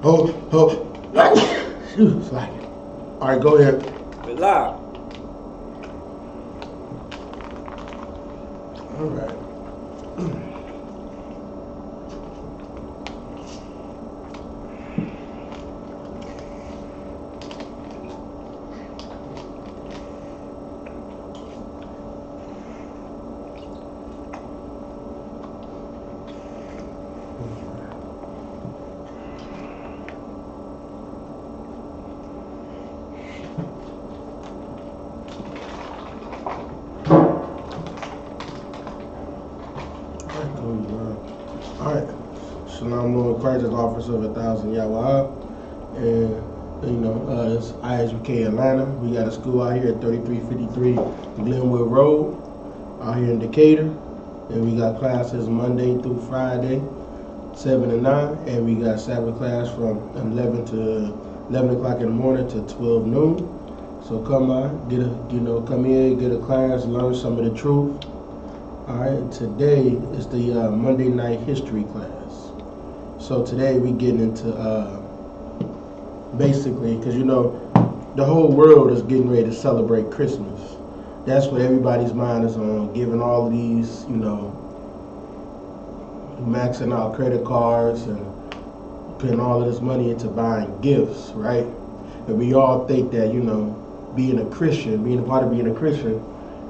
Shoot, like it. All right, go ahead. Relax. All right. Alright, Shalom, Lord Christ, as officer of 1,000 Yahweh, and it's I.S.U.P.K. Atlanta. We got a school out here at 3353 Glenwood Road, out here in Decatur, and we got classes Monday through Friday, 7 to 9, and we got Sabbath class from 11 o'clock in the morning to 12 noon. So come on, come in, get a class, learn some of the truth. All right, today is the Monday night history class. So today we getting into basically, because the whole world is getting ready to celebrate Christmas. That's what everybody's mind is on, giving all of these, maxing out credit cards and putting all of this money into buying gifts, right? And we all think that, being a Christian, being a part of being a Christian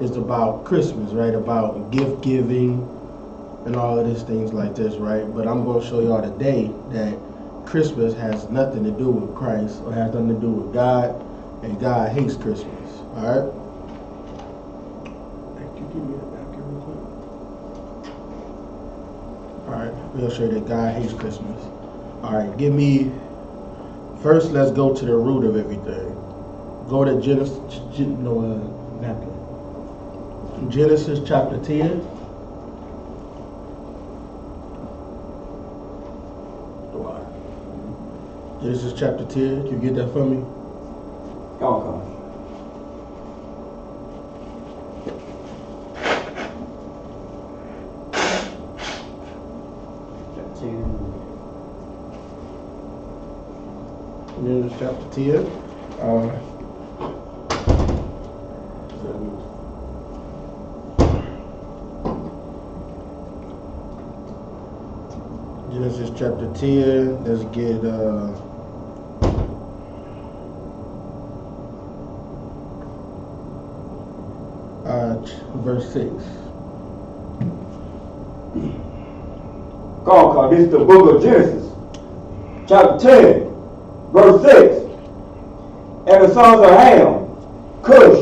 is about Christmas, right? About gift giving and all of these things like this, right? But I'm going to show y'all today that Christmas has nothing to do with Christ or has nothing to do with God, and God hates Christmas, all right? Can you give me that back here real quick? All right, we'll show you that God hates Christmas. All right, first let's go to the root of everything. Go to Genesis chapter 10. Genesis chapter 10. Can you get that for me? Okay. Genesis chapter 10. Genesis chapter 10, let's get verse 6. God, this is the book of Genesis, chapter 10, verse 6. And the sons of Ham, Cush,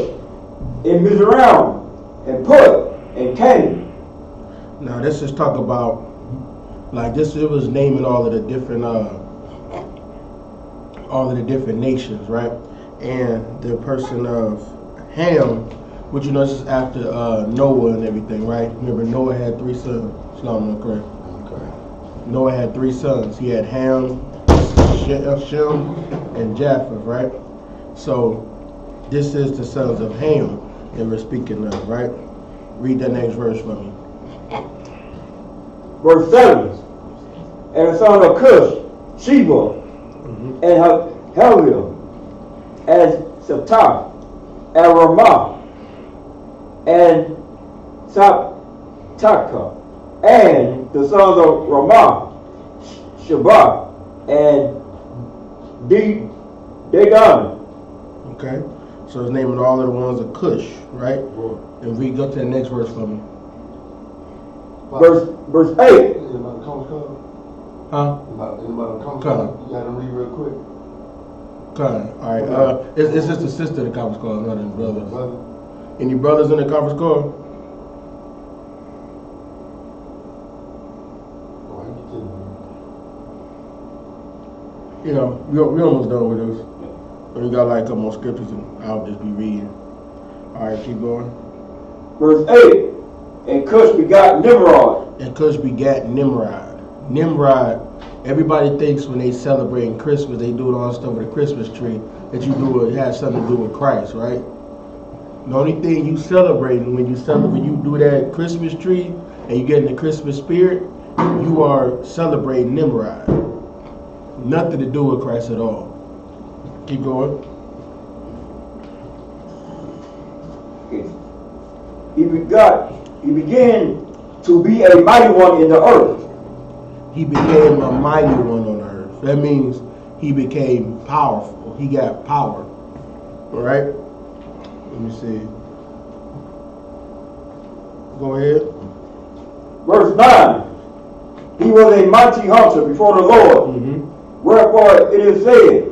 and Mizraim, and Put, and Canaan. Now this is talk about, it was naming all of the different nations, right? And the person of Ham, which this is after Noah and everything, right? Remember, Noah had 3 sons. Shalom, correct? Okay. Noah had 3 sons. He had Ham, Shem, and Japheth, right? So this is the sons of Ham that we're speaking of, right? Read that next verse for me. Verse 7. And the sons of Cush, Sheba, and Heliel, and Septah, and Ramah, and Saptaka, and the sons of Ramah, Shabbat, and Dagon. Okay, so it's naming all of the ones of Cush, right? And we go to the next verse for me. Verse 8. Huh? You gotta read real quick. All right. It's just the sister of the conference call, not any brothers. Any brothers in the conference call? We almost done with this. We got like a couple more scriptures, and I'll just be reading. All right, keep going. Verse 8. And Cush begot Nimrod. And Cush begat Nimrod. Nimrod, everybody thinks when they celebrating Christmas, they do it all stuff with a Christmas tree, that it has something to do with Christ, right? The only thing you celebrating when you do that Christmas tree and you get in the Christmas spirit, you are celebrating Nimrod. nothing to do with Christ at all. Keep going. He began to be a mighty one in the earth. He became a mighty one on earth. That means he became powerful. He got power. All right? Let me see. Go ahead. Verse 9. He was a mighty hunter before the Lord. Wherefore it is said,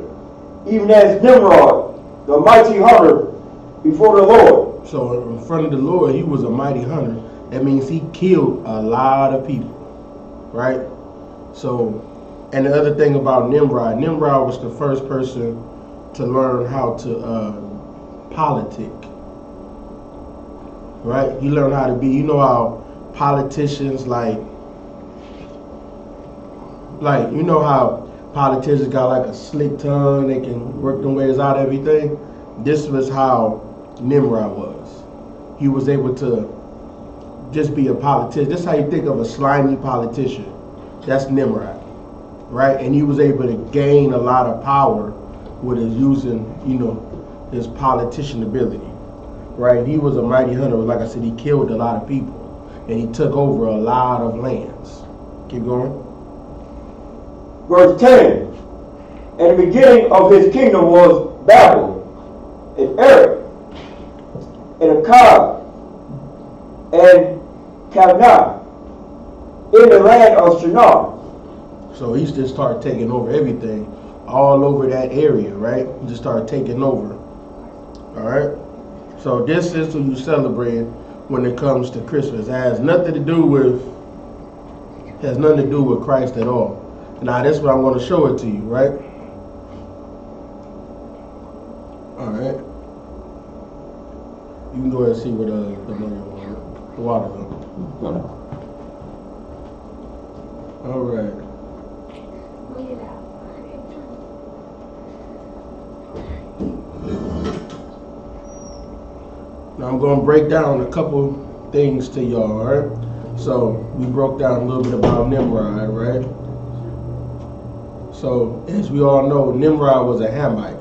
even as Nimrod, the mighty hunter before the Lord. So in front of the Lord, he was a mighty hunter. That means he killed a lot of people, right? So, and the other thing about Nimrod was the first person to learn how to politic, right? He learned how to be, you know how politicians like you know how politicians got like a slick tongue, they can work their ways out of everything. This was how Nimrod was. He was able to just be a politician. This is how you think of a slimy politician. That's Nimrod, right? And he was able to gain a lot of power with his using, you know, his politician ability, right? He was a mighty hunter. Like I said, he killed a lot of people, and he took over a lot of lands. Keep going. Verse 10. And the beginning of his kingdom was Babel, and Erech, and Akkad, and Calneh, in the land of Shinar. So he just started taking over everything, all over that area, right? He just started taking over. All right? So this is what you celebrate when it comes to Christmas. It has nothing to do with Christ at all. Now this is what I'm going to show it to you, right? All right. You can go ahead and see what the water is. All right. Now I'm going to break down a couple things to y'all, all right? So we broke down a little bit about Nimrod, right? So as we all know, Nimrod was a Hamite.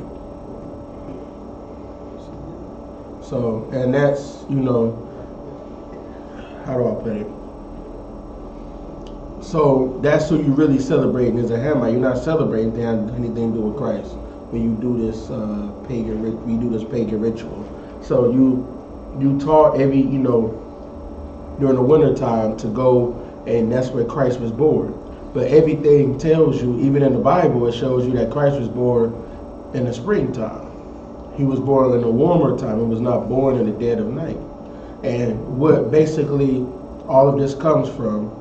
So, and that's, you know, how do I put it? So that's who you really celebrating as a Hamite. You're not celebrating anything to do with Christ when you do this pagan ritual. So you taught every, you know, during the winter time to go, and that's where Christ was born. But everything tells you, even in the Bible, it shows you that Christ was born in the springtime. He was born in the warmer time. He was not born in the dead of night. And what basically all of this comes from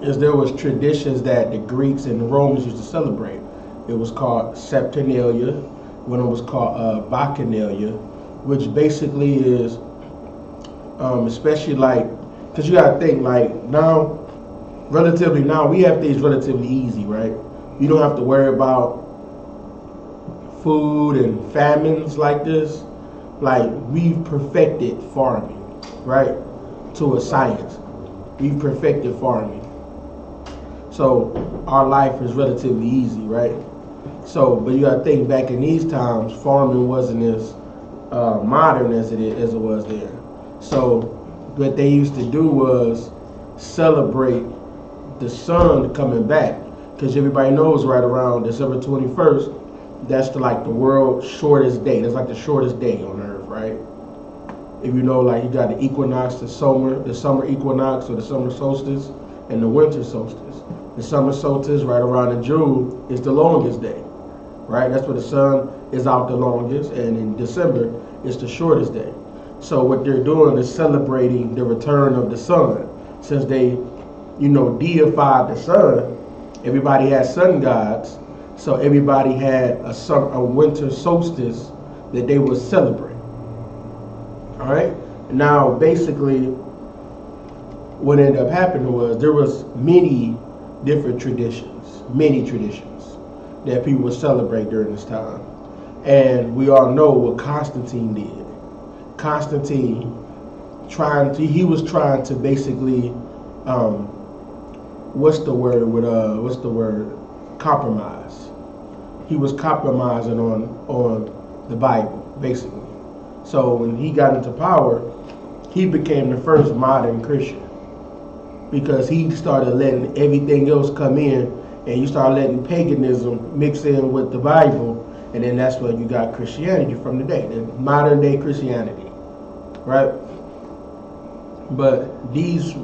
is there was traditions that the Greeks and the Romans used to celebrate. It was called Saturnalia, when it was called Bacchanalia, which basically is, especially like, because you got to think like now, we have things relatively easy, right? You don't have to worry about food and famines like this. Like, we've perfected farming, right? To a science. We've perfected farming. So our life is relatively easy, right? So, but you gotta think back in these times, farming wasn't as modern as it was there. So what they used to do was celebrate the sun coming back, because everybody knows right around December 21st, that's the world's shortest day. That's like the shortest day on earth, right? If you know, like, you got the equinox, the summer equinox or the summer solstice, and the winter solstice. The summer solstice right around in June is the longest day, right? That's where the sun is out the longest, and in December it's the shortest day. So what they're doing is celebrating the return of the sun. Since they, you know, deified the sun, everybody had sun gods, so everybody had a winter solstice that they would celebrate. All right? Now, basically, what ended up happening was there was many different traditions that people would celebrate during this time. And we all know what Constantine did. Constantine he was trying to basically, compromise. He was compromising on the Bible, basically. So when he got into power, he became the first modern Christian because he started letting everything else come in, and you start letting paganism mix in with the Bible, and then that's where you got Christianity from today, the modern day Christianity, right? But these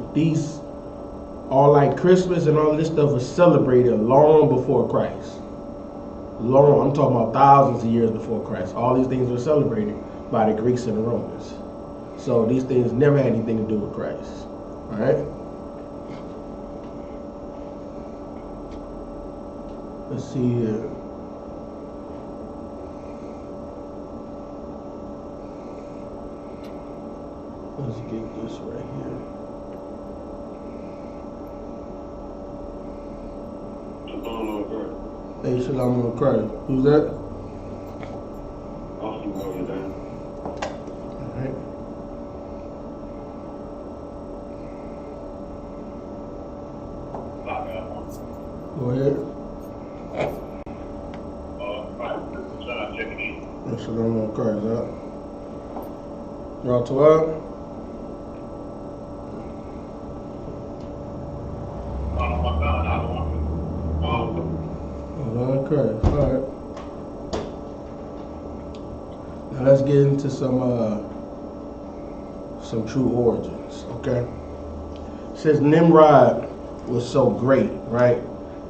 all like Christmas and all this stuff was celebrated long before Christ. Long, I'm talking about thousands of years before Christ. All these things were celebrated by the Greeks and the Romans. So these things never had anything to do with Christ. All right? Let's see here. Let's get this right here. Hey, Shalom on Christ. Who's that? Austin, go ahead, Dan. All right. Go ahead. Hey, Shalom on Christ, huh? Y'all to up? Christ. All right. Now let's get into some true origins. Okay. It says Nimrod was so great, right?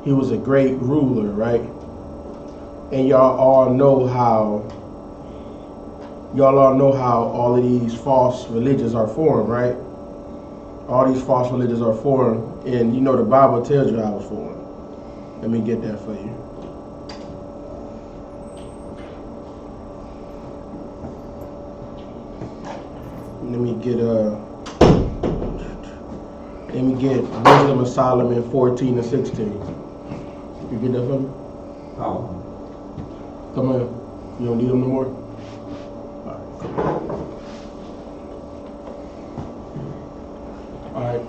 He was a great ruler, right? And y'all all know how all of these false religions are formed, right? All these false religions are formed, and you know the Bible tells you how it's formed. Let me get that for you. Let me get Wisdom of Solomon 14 and 16. You get that for me? Oh. Come on. You don't need them no more? All right.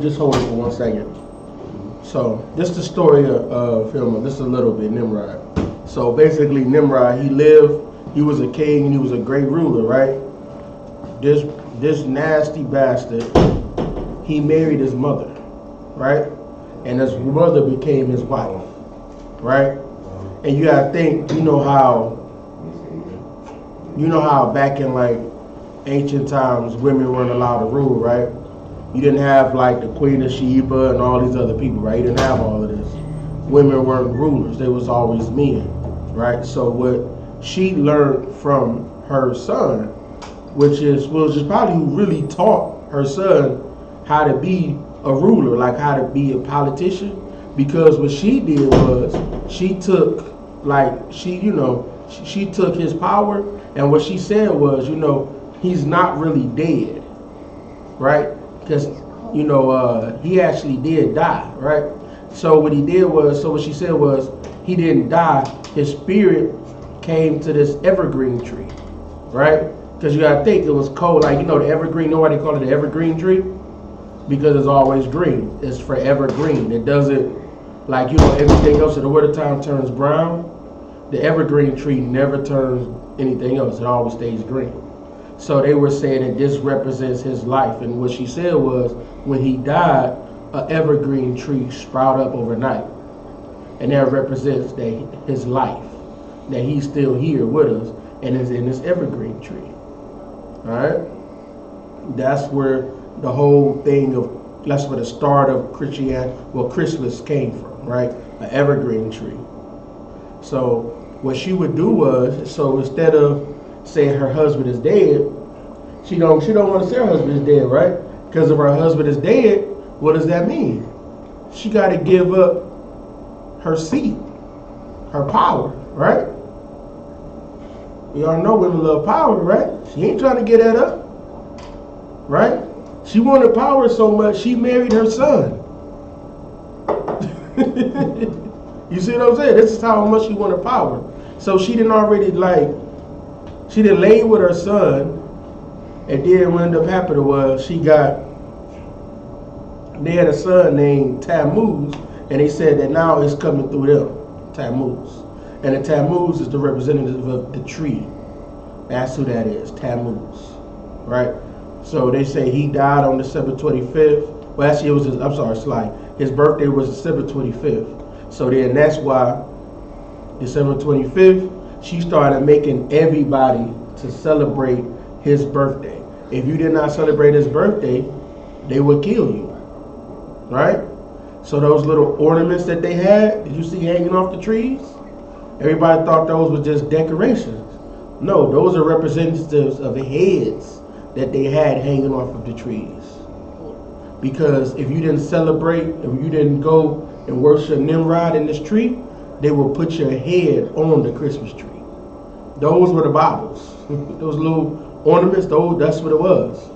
Just hold it for 1 second. So this is the story of him. This is a little bit Nimrod. So basically Nimrod, he was a king and he was a great ruler, right? This nasty bastard, he married his mother, right? And his mother became his wife, right? And you gotta think, you know how back in like ancient times women weren't allowed to rule, right? You didn't have like the Queen of Sheba and all these other people, right? You didn't have all of this. Women weren't rulers, they was always men, right? So what she learned from her son, which is probably who really taught her son how to be a ruler, like how to be a politician. Because what she did was she took his power, and what she said was, he's not really dead, right? Because he actually did die, right? So what she said was he didn't die. His spirit came to this evergreen tree, right? Because you gotta think it was cold, like the evergreen. Nobody call it the evergreen tree because it's always green. It's forever green. It doesn't like everything else in the wintertime turns brown. The evergreen tree never turns anything else. It always stays green. So they were saying that this represents his life, and what she said was when he died, an evergreen tree sprouted up overnight, and that represents his life, that he's still here with us and is in this evergreen tree. Alright? That's where the whole thing that's where the start of Christianity, Christmas came from, right? An evergreen tree. So what she would do was, so instead of saying her husband is dead, she don't want to say her husband is dead, right? Because if her husband is dead, what does that mean? She got to give up her seat, her power, right? We all know women love power, right? She ain't trying to get that up, right? She wanted power so much, she married her son. You see what I'm saying? This is how much she wanted power. So she didn't lay with her son, and then what ended up happening was they had a son named Tammuz, And they said that now it's coming through them, Tammuz. And the Tammuz is the representative of the tree. That's who that is, Tammuz, right? So they say he died on December 25th. Well, actually, it was his birthday was December 25th. So then that's why December 25th, she started making everybody to celebrate his birthday. If you did not celebrate his birthday, they would kill you, right? So those little ornaments that they had, did you see hanging off the trees? Everybody thought those were just decorations. No, those are representatives of the heads that they had hanging off of the trees. Because if you didn't celebrate, if you didn't go and worship Nimrod in this tree, they will put your head on the Christmas tree. Those were the Bibles. Those little ornaments, that's what it was,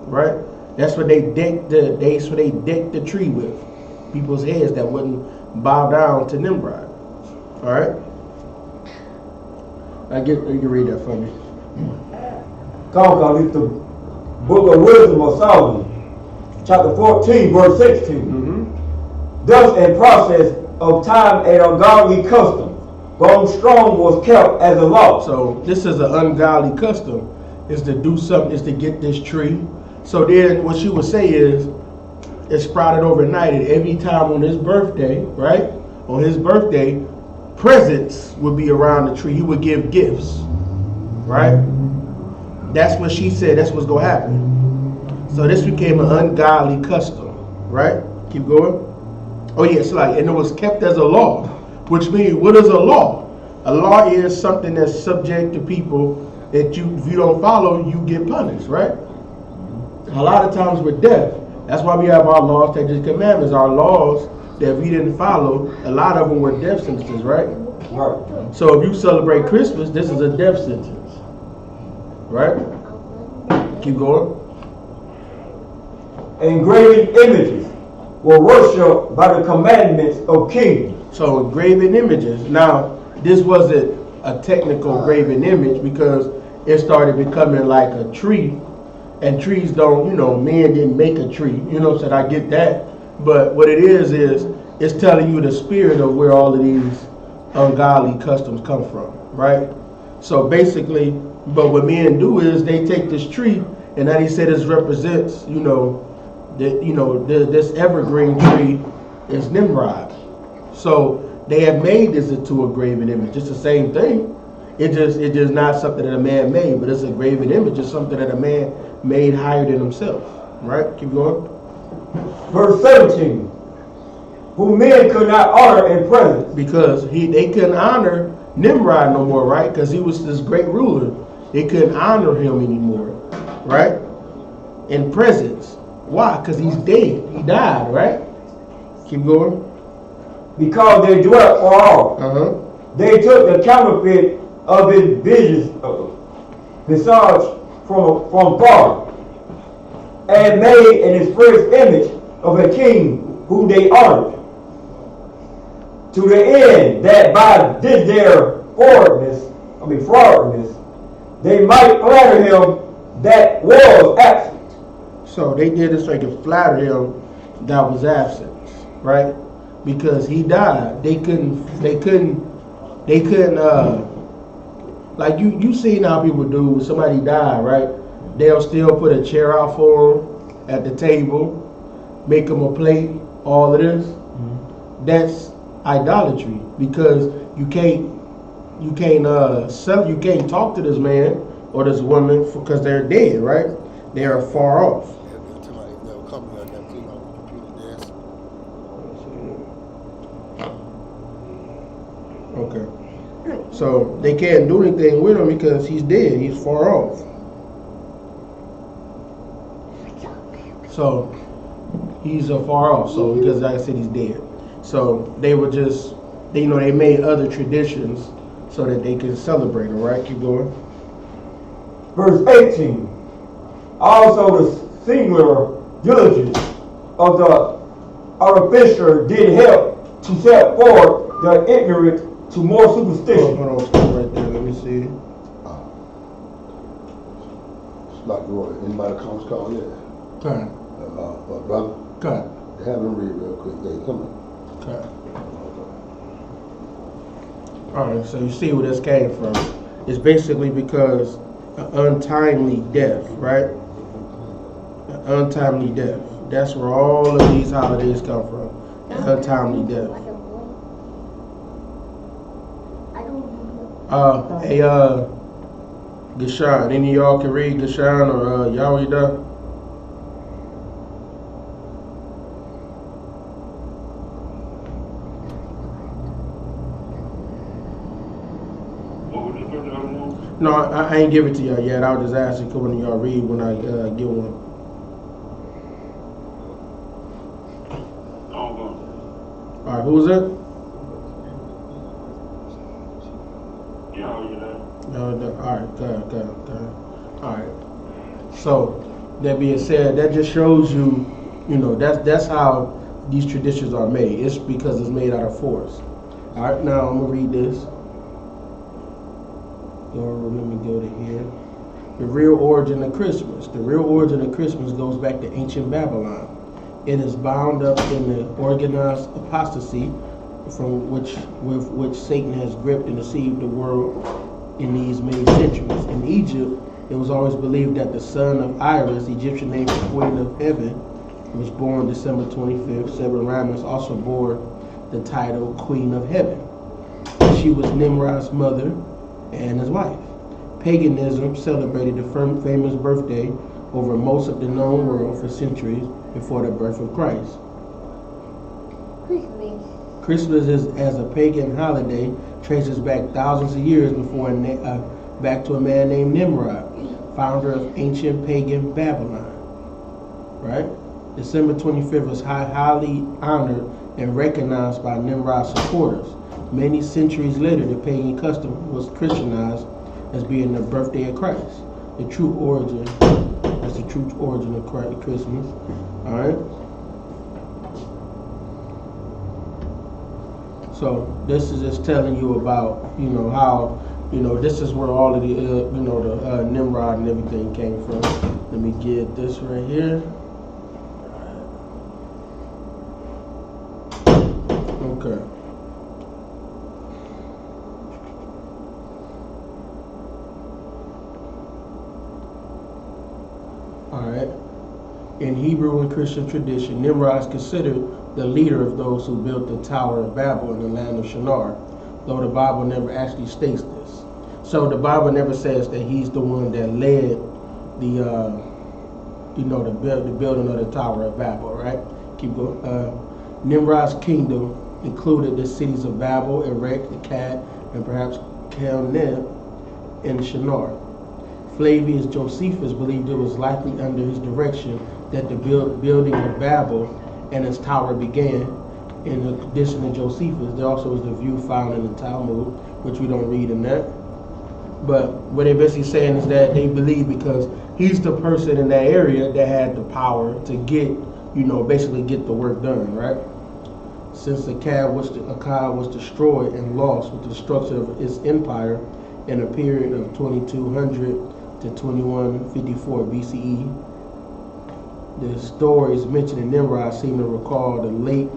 right? That's what they decked the tree with. People's heads that wouldn't bow down to Nimrod. All right? You can read that for me. Cause it's the book of wisdom of Solomon, chapter 14, verse 16. Mm-hmm. Thus in process of time an ungodly custom, going strong was kept as a law. So this is an ungodly custom, is to do something, is to get this tree. So then what she would say is, it sprouted overnight, and every time on his birthday, right? On his birthday, presents would be around the tree. He would give gifts, right? That's what she said, that's what's gonna happen. So this became an ungodly custom, right? Keep going. Oh yes, and it was kept as a law, which means, what is a law? A law is something that's subject to people that if you don't follow, you get punished, right? A lot of times with death, that's why we have our laws, statutes, commandments. Our laws that if we didn't follow, a lot of them were death sentences, right? Right. So if you celebrate Christmas, this is a death sentence, right? Keep going. Engraving images were worshipped by the commandments of kings. So engraving images. Now, this wasn't a technical graven image because it started becoming like a tree. And trees don't, men didn't make a tree. So I get that. But what it is it's telling you the spirit of where all of these ungodly customs come from, right? So basically, but what men do is they take this tree, and now he said this represents, this evergreen tree is Nimrod. So they have made this into a graven image. It's the same thing. It's just not something that a man made, but it's a graven image. It's something that a man made higher than himself. Right? Keep going. Verse 17. Who men could not honor in presence. Because they couldn't honor Nimrod no more, right? Because he was this great ruler. They couldn't honor him anymore, right? In presence. Why? Because he's dead. He died, right? Keep going. Because they dwelt far off. They took the counterfeit of his visage from far, and made an express image of a king whom they honored, to the end that by this their forwardness, they might flatter him that was absent. So they did this so they could flatter him that was absent, right? Because he died. They couldn't like you seen how people do when somebody died, right? They'll still put a chair out for him at the table, make him a plate, all of this. Mm-hmm. That's idolatry, because you can't talk to this man or this woman because they're dead, right? They are far off. Okay. So they can't do anything with him because he's dead. He's far off. So he's far off. So because like I said, he's dead. So they were just, they made other traditions so that they can celebrate. All right, keep going. Verse 18. Also the singular diligence of the artificer did help to set forth the ignorant to more superstition. Hold on, stop right there. Let me see. Like anybody comes call, yeah. Okay. Brother. Okay. Have them read real quick. Hey, come on. Okay. Alright, so you see where this came from. It's basically because an untimely death, right? An untimely death. That's where all of these holidays come from. An untimely death. Gashan, any of y'all can read Gashan or Yahweh done? No, I ain't give it to y'all yet. I'll just ask you, could one of y'all read when I get one? All right, who was it? All right, good. All right. So, that being said, that just shows you, that's how these traditions are made. It's because it's made out of force. All right, now I'm gonna read this. Let me go to here. The real origin of Christmas. The real origin of Christmas goes back to ancient Babylon. It is bound up in the organized apostasy with which Satan has gripped and deceived the world in these many centuries. In Egypt, it was always believed that the son of Iris, Egyptian name for Queen of Heaven, was born December 25th. Semiramis also bore the title Queen of Heaven. She was Nimrod's mother and his wife. Paganism celebrated the famous birthday over most of the known world for centuries before the birth of Christ. Christmas is, as a pagan holiday, traces back thousands of years before back to a man named Nimrod, founder of ancient pagan Babylon. Right? December 25th was highly honored and recognized by Nimrod's supporters. Many centuries later, the pagan custom was Christianized as being the birthday of Christ. That's the true origin of Christmas. All right. So this is just telling you about, how, this is where all of the, the Nimrod and everything came from. Let me get this right here. Okay. Alright. In Hebrew and Christian tradition, Nimrod is considered the leader of those who built the Tower of Babel in the land of Shinar, though the Bible never actually states this. So the Bible never says that he's the one that led the building of the Tower of Babel, right? Keep going. Nimrod's kingdom included the cities of Babel, Erech, Akkad, and perhaps Calneh and Shinar. Flavius Josephus believed it was likely under his direction that the building of Babel and its tower began. In addition to Josephus, there also is the view found in the Talmud, which we don't read in that. But what they're basically saying is that they believe because he's the person in that area that had the power to get, basically get the work done, right? Since Akkad was destroyed and lost with the destruction of its empire in a period of 2200 to 2154 BCE, the stories mentioned in Nimrod seem to recall the late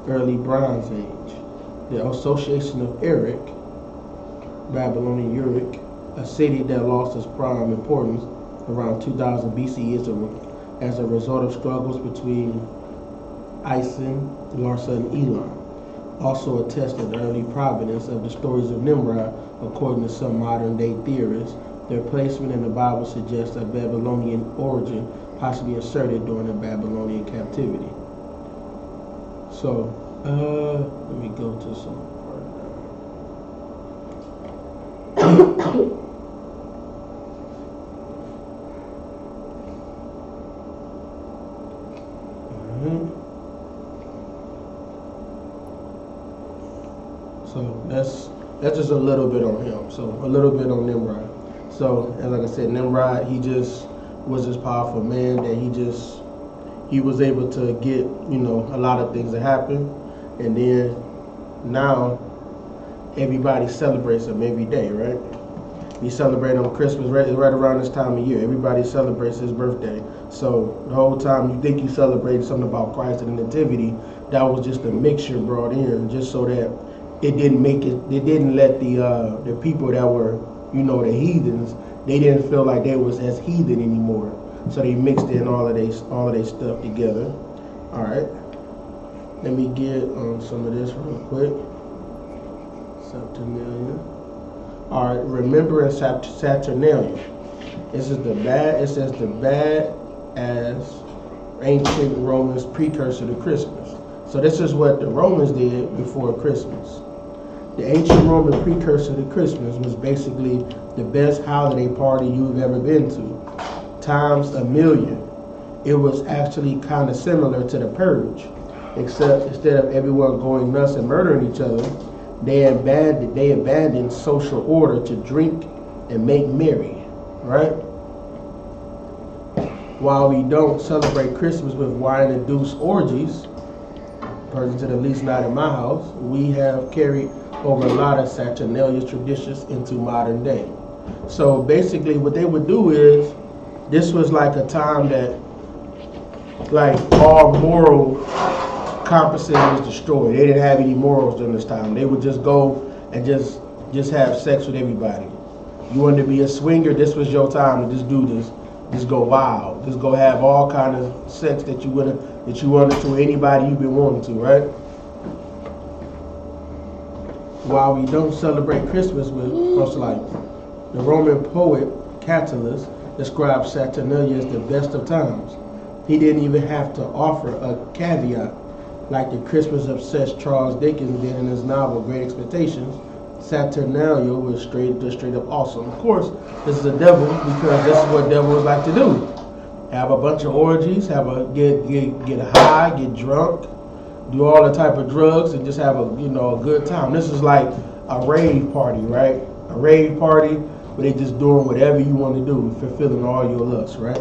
early Bronze Age. The association of Erech, Babylonian Uruk, a city that lost its prime importance around 2000 BCE as a result of struggles between Isin, Larsa, and Elam, also attest to the early provenance of the stories of Nimrod, according to some modern-day theorists. Their placement in the Bible suggests a Babylonian origin, possibly inserted during the Babylonian captivity. So, let me go to some part now. So that's just a little bit on him. So a little bit on Nimrod. So, and like I said, Nimrod, he just was this powerful man that he was able to get, a lot of things that happened. And then now everybody celebrates him every day, right? We celebrate on Christmas right around this time of year. Everybody celebrates his birthday. So the whole time you think you celebrate something about Christ and the Nativity, that was just a mixture brought in, just so that it didn't let the people that were, the heathens, they didn't feel like they was as heathen anymore. So they mixed in all of their stuff together. All right. Let me get some of this real quick. Saturnalia. All right, remembering Saturnalia. It says the bad as ancient Romans precursor to Christmas. So this is what the Romans did before Christmas. The ancient Roman precursor to Christmas was basically the best holiday party you've ever been to, times a million. It was actually kind of similar to the Purge, except instead of everyone going nuts and murdering each other, they abandoned social order to drink and make merry, right? While we don't celebrate Christmas with wine-induced orgies, at least not in my house, we have carried over a lot of Saturnalia traditions into modern day. So basically what they would do is, this was like a time that like all moral compasses was destroyed. They didn't have any morals during this time. They would just go and just have sex with everybody. You wanted to be a swinger, this was your time to just do this. Just go wild. Just go have all kind of sex that you wanted to anybody you've been wanting to, right? While we don't celebrate Christmas with like the Roman poet Catullus described Saturnalia as the best of times. He didn't even have to offer a caveat like the Christmas-obsessed Charles Dickens did in his novel Great Expectations. Saturnalia was straight up awesome. Of course, this is a devil because this is what devils like to do. Have a bunch of orgies, get high, get drunk, do all the type of drugs, and just have a good time. This is like a rave party, right? A rave party where they just doing whatever you want to do, fulfilling all your lusts, right?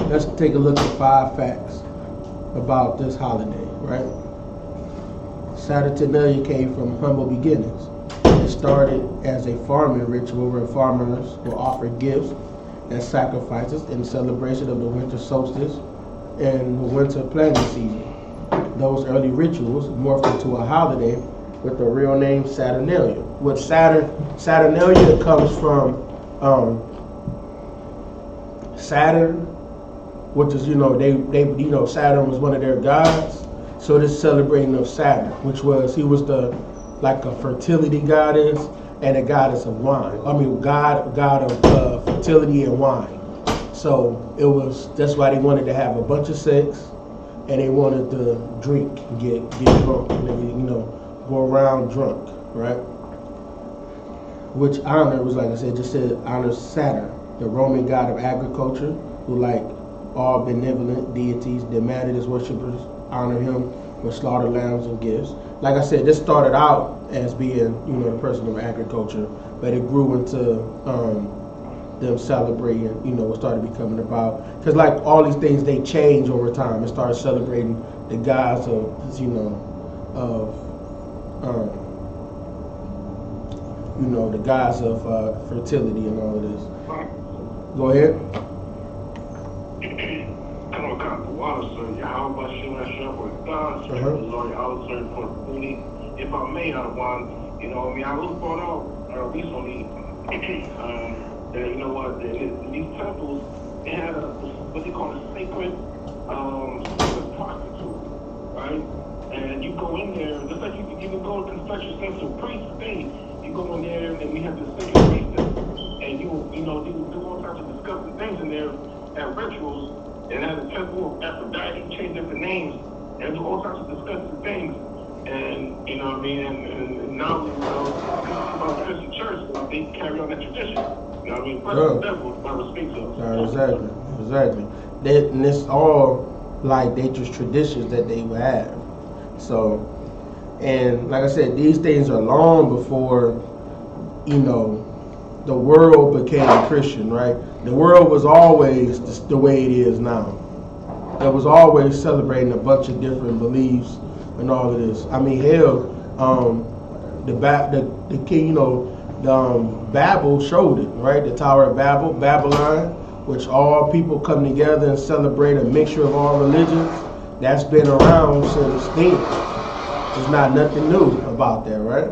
Let's take a look at 5 facts about this holiday, right? Saturnalia came from humble beginnings. It started as a farming ritual where farmers will offer gifts and sacrifices in celebration of the winter solstice and the winter planting season. Those early rituals morphed into a holiday with the real name Saturnalia. What Saturnalia comes from Saturn, which is they Saturn was one of their gods. So this celebrating of Saturn, he was like a fertility goddess and a goddess of wine. God of fertility and wine. So that's why they wanted to have a bunch of sex, and they wanted to drink, get drunk, and go around drunk, right? Which was like I said, just said honors Saturn, the Roman god of agriculture, who like all benevolent deities demanded his worshippers honor him with slaughtered lambs and gifts. Like I said, this started out as being, the person of agriculture, but it grew into them celebrating, what started becoming about. Because like all these things, they change over time. It started celebrating the gods of, the gods of fertility and all of this. Go ahead. If I may, I was brought out recently that these temples, they had what they call a sacred prostitute, right? And you go in there just like you can go and confess your sins to a priest. You go in there and we have this sacred priestess, and you do all types of disgusting things in there at rituals. And at the temple of Aphrodite, change different names and do all types of disgusting things. And and now about the Christian church, they carry on that tradition. But that's what I respect of. Exactly. And it's all like they just traditions that they would have. So, and like I said, these things are long before, the world became Christian, right? The world was always the way it is now. It was always celebrating a bunch of different beliefs and all of this. Hell, the king, Babel showed it, right? The Tower of Babel, Babylon, which all people come together and celebrate a mixture of all religions. That's been around since then. There's not nothing new about that, right?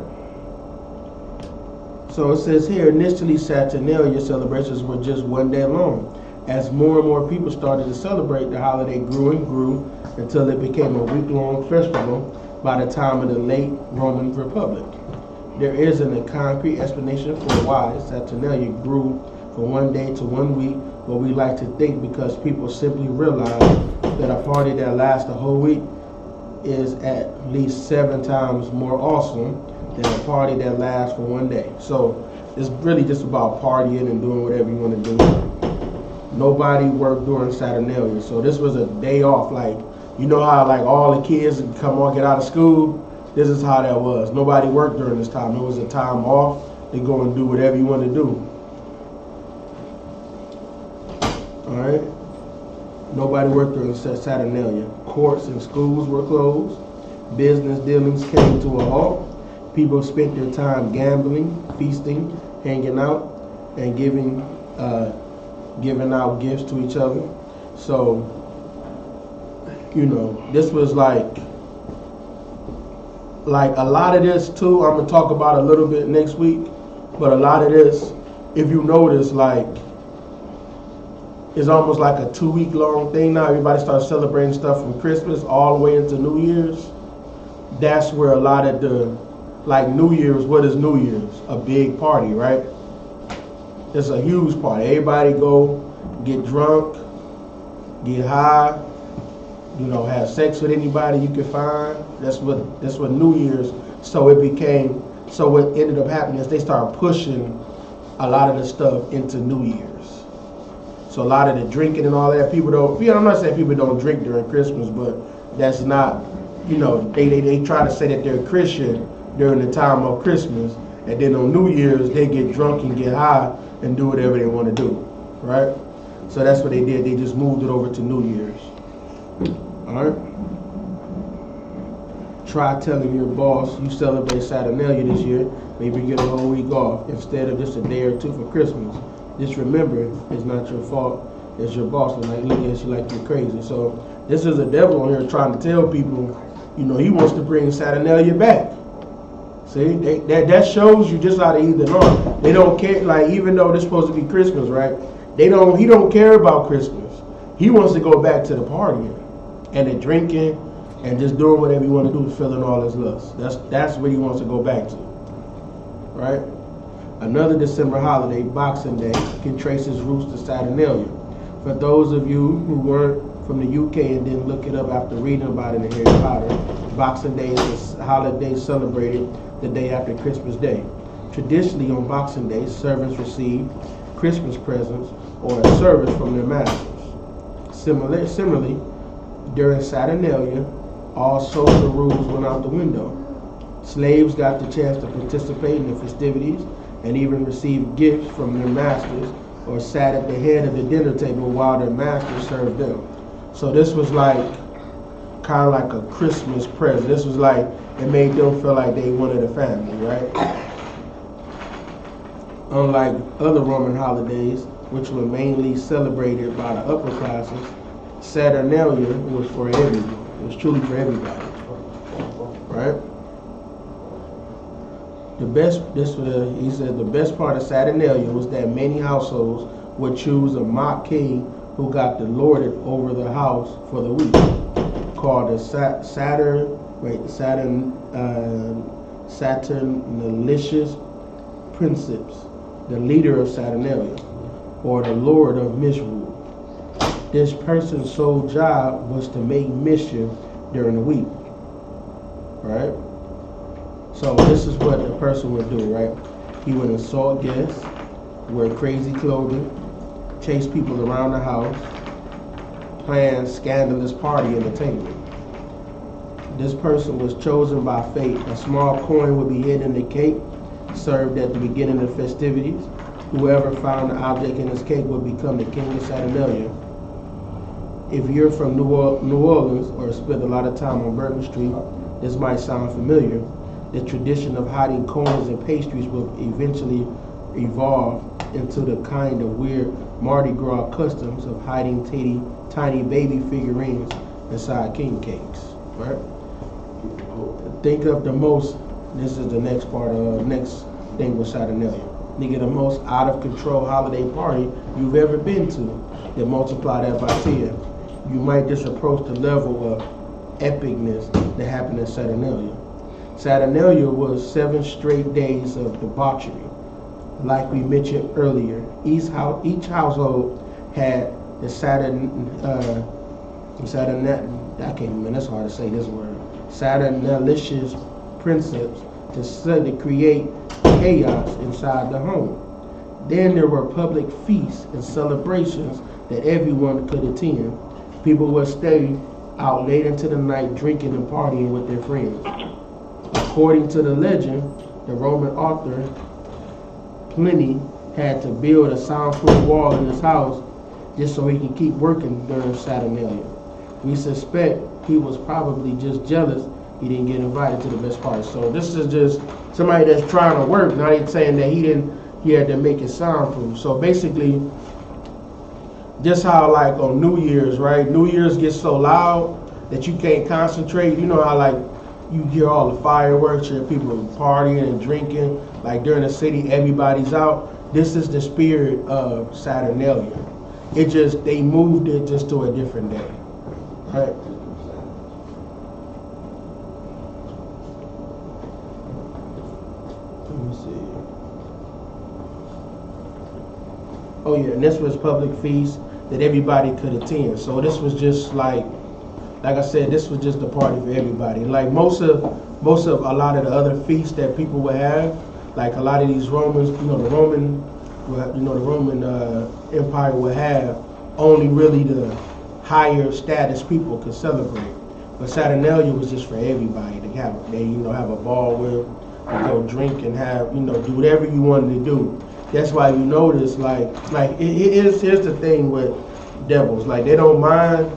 So it says here, initially Saturnalia celebrations were just one day long. As more and more people started to celebrate, the holiday grew and grew until it became a week-long festival by the time of the late Roman Republic. There isn't a concrete explanation for why Saturnalia grew from one day to 1 week, but we like to think because people simply realize that a party that lasts a whole week is at least 7 times more awesome than a party that lasts for 1 day. So it's really just about partying and doing whatever you want to do. Nobody worked during Saturnalia, so this was a day off. Like, you know how like all the kids come on, get out of school? This is how that was. Nobody worked during this time. It was a time off to go and do whatever you want to do. All right? Nobody worked during Saturnalia. Courts and schools were closed. Business dealings came to a halt. People spent their time gambling, feasting, hanging out, and giving out gifts to each other. So, you know, this was like a lot of this too, I'm gonna talk about a little bit next week, but a lot of this, if you notice, like, it's almost like a 2-week long thing now. Everybody starts celebrating stuff from Christmas all the way into New Year's. That's where a lot of the, like New Year's, what is New Year's? A big party, right? It's a huge party. Everybody go get drunk, get high, you know, have sex with anybody you can find. That's what New Year's. So what ended up happening is they started pushing a lot of the stuff into New Year's. So a lot of the drinking and all that, people don't, I'm not saying people don't drink during Christmas, but that's not, you know, they try to say that they're Christian during the time of Christmas, and then on New Year's they get drunk and get high and do whatever they want to do, right? So that's what they did. They just moved it over to New Year's. All right? Try telling your boss you celebrate Saturnalia this year, maybe get a whole week off instead of just a day or two for Christmas. Just remember, it's not your fault. It's your boss. And like, look at you like you're crazy. So this is a devil on here trying to tell people, you know, he wants to bring Saturnalia back. See, that shows you just how they either know. They don't care, like, even though this is supposed to be Christmas, right? He don't care about Christmas. He wants to go back to the partying and the drinking and just doing whatever he want to do, fulfilling all his lusts. That's what he wants to go back to, right? Another December holiday, Boxing Day, can trace its roots to Saturnalia. For those of you who weren't from the UK and didn't look it up after reading about it in Harry Potter, Boxing Day is a holiday celebrated the day after Christmas Day. Traditionally on Boxing Day, servants received Christmas presents or a service from their masters. Similarly, during Saturnalia, all social rules went out the window. Slaves got the chance to participate in the festivities and even receive gifts from their masters or sat at the head of the dinner table while their masters served them. So this was like kind of like a Christmas present. This was like, it made them feel like they wanted a family, right? Unlike other Roman holidays, which were mainly celebrated by the upper classes, Saturnalia was for everyone. It was truly for everybody, right? He said the best part of Saturnalia was that many households would choose a mock king who got to lord it over the house for the week, called the Saturnalicious Princeps, the leader of Saturnalia, or the lord of misrule. This person's sole job was to make mischief during the week, right? So this is what a person would do, right? He would assault guests, wear crazy clothing, chase people around the house, plan scandalous party entertainment. This person was chosen by fate. A small coin would be hidden in the cake, served at the beginning of festivities. Whoever found the object in his cake would become the king of Saturnalia. If you're from New Orleans or spent a lot of time on Bourbon Street, this might sound familiar. the tradition of hiding coins and pastries will eventually evolve into the kind of weird Mardi Gras customs of hiding tiny baby figurines inside king cakes, right? Think of the most, this is the next part of, next thing with Saturnalia. Nigga, the most out of control holiday party you've ever been to, then multiply that by 10. You might just approach the level of epicness that happened in Saturnalia. Saturnalia was 7 straight days of debauchery. Like we mentioned earlier, each household had the I can't even, that's hard to say this word, Saturnalicious principles to create chaos inside the home. Then there were public feasts and celebrations that everyone could attend. People would stay out late into the night drinking and partying with their friends. According to the legend, the Roman author Pliny had to build a soundproof wall in his house just so he could keep working during Saturnalia. We suspect he was probably just jealous he didn't get invited to the best party. So this is just somebody that's trying to work, not even saying that he had to make it soundproof. So basically, just how like on New Year's, right? New Year's gets so loud that you can't concentrate. You know how like you hear all the fireworks, you hear people partying and drinking. Like during the city, everybody's out. This is the spirit of Saturnalia. It just, they moved it just to a different day, right? Let me see. Oh yeah, and this was public feast that everybody could attend. So this was just like I said, this was just a party for everybody. Like most of a lot of the other feasts that people would have, like a lot of these Romans, the Roman Empire would have only really the higher status people could celebrate. But Saturnalia was just for everybody to have a ball with, and go drink and have, do whatever you wanted to do. That's why you notice, here's the thing with devils, like they don't mind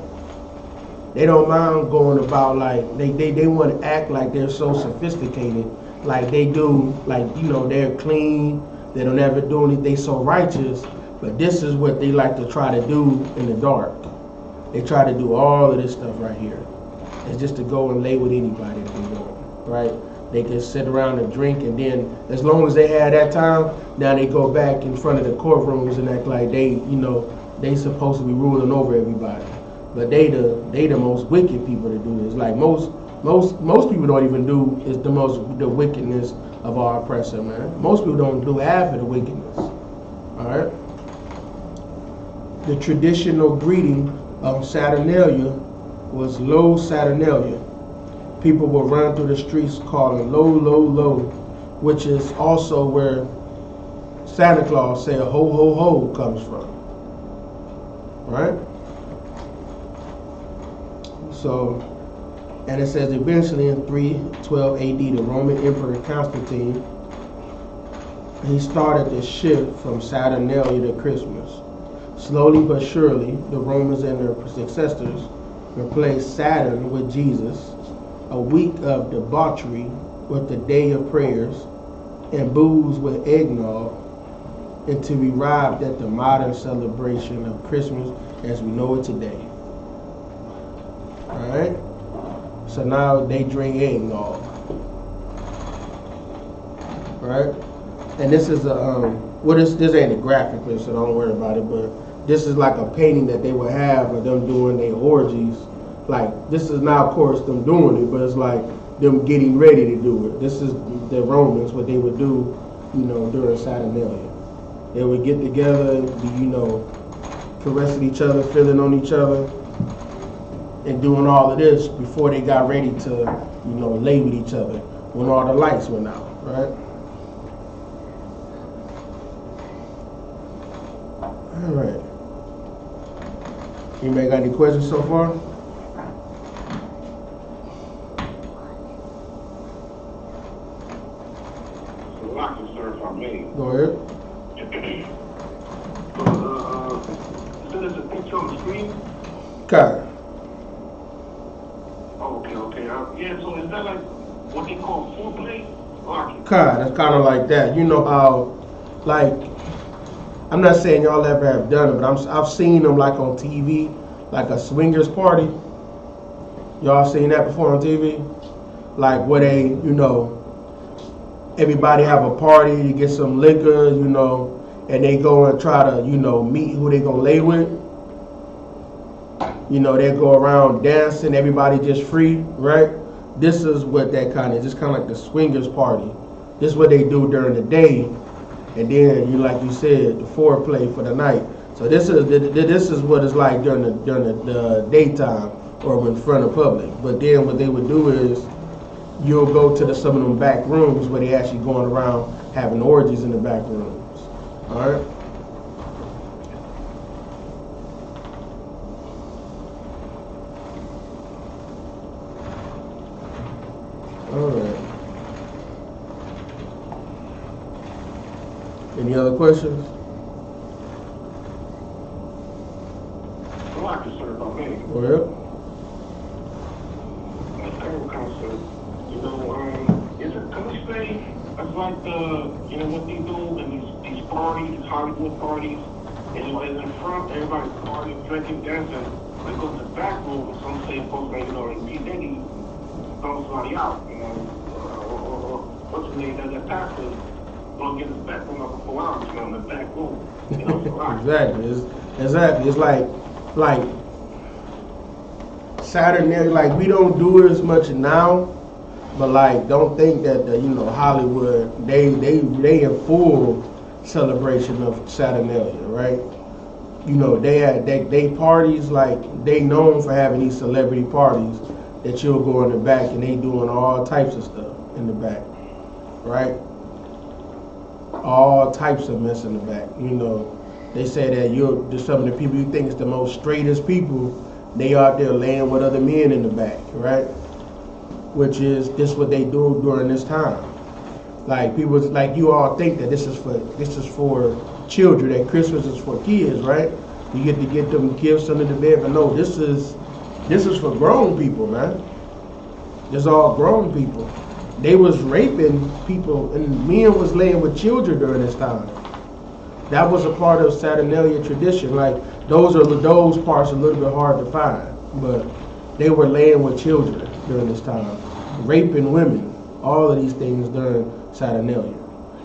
going about they want to act like they're so sophisticated, like they do, they're clean, they don't ever do anything, they so righteous, but this is what they like to try to do in the dark. They try to do all of this stuff right here. It's just to go and lay with anybody that they want, right? They can sit around and drink, and then as long as they had that time, now they go back in front of the courtrooms and act like they supposed to be ruling over everybody. But they the most wicked people to do this. Like most people don't even do is the wickedness of our oppressor, man. Most people don't do half of the wickedness. All right. The traditional greeting of Saturnalia was Lo Saturnalia. People would run through the streets calling Lo, Lo, Lo, which is also where Santa Claus say a ho, ho, ho comes from. Right? So, and it says eventually in 312 AD, the Roman Emperor Constantine, he started the shift from Saturnalia to Christmas. Slowly but surely, the Romans and their successors replaced Saturn with Jesus, a week of debauchery with the day of prayers, and booze with eggnog, until we arrived at the modern celebration of Christmas as we know it today. Alright? So now they drink eggnog. Right? And this is this ain't a graphic list, so don't worry about it, but this is like a painting that they would have of them doing their orgies. Like, this is now, of course, them doing it, but it's like them getting ready to do it. This is the Romans, what they would do, during Saturnalia. They would get together, caressing each other, feeling on each other, and doing all of this before they got ready to, lay with each other when all the lights went out, right? All right. Anybody got any questions so far? Go ahead. So there's a picture on the screen? Okay. Oh, okay. Yeah, so is that like what they call foreplay. It's kind of like that. You know how, like, I'm not saying y'all ever have done it, but I've seen them like on TV, like a swingers party. Y'all seen that before on TV? Like where they, you know, everybody have a party, you get some liquor, you know, and they go and try to, you know, meet who they gonna lay with. You know, they go around dancing, everybody just free, right? This is what that kind of, just kind of like the swingers party. This is what they do during the day, and then you, like you said, the foreplay for the night. So this is what it's like during the daytime or in front of public. But then what they would do is you'll go to some of them back rooms where they actually going around having orgies in the back rooms. All right. All right. Any other questions? I'm not concerned about me. Well, That's kind of concert. You know, is it, can we say, it's like the, you know, what they do in these parties, these Hollywood parties, and you know, in the front, everybody's partying, drinking, dancing. They go to the back room, and some say, folks, like, you know, and then he throws somebody out, you know, or what's his name, that pastor will get his back room up for 4 hours, you know, in the back room. You know, so exactly. It's like Saturday, like we don't do it as much now, but like don't think that the, you know, Hollywood they in full celebration of Saturnalia, right? You know, they parties, like they known for having these celebrity parties that you'll go in the back and they doing all types of stuff in the back, right? All types of mess in the back. You know, they say that just some of the people you think is the most straightest people, they out there laying with other men in the back, right? Which is this what they do during this time. Like people, like you all think that this is for children, that Christmas is for kids, right? You get to get them gifts under the bed, but no, this is for grown people, man. This all grown people. They was raping people, and men was laying with children during this time. That was a part of Saturnalia tradition. Like those parts a little bit hard to find, but they were laying with children during this time, raping women, all of these things during Saturnalia.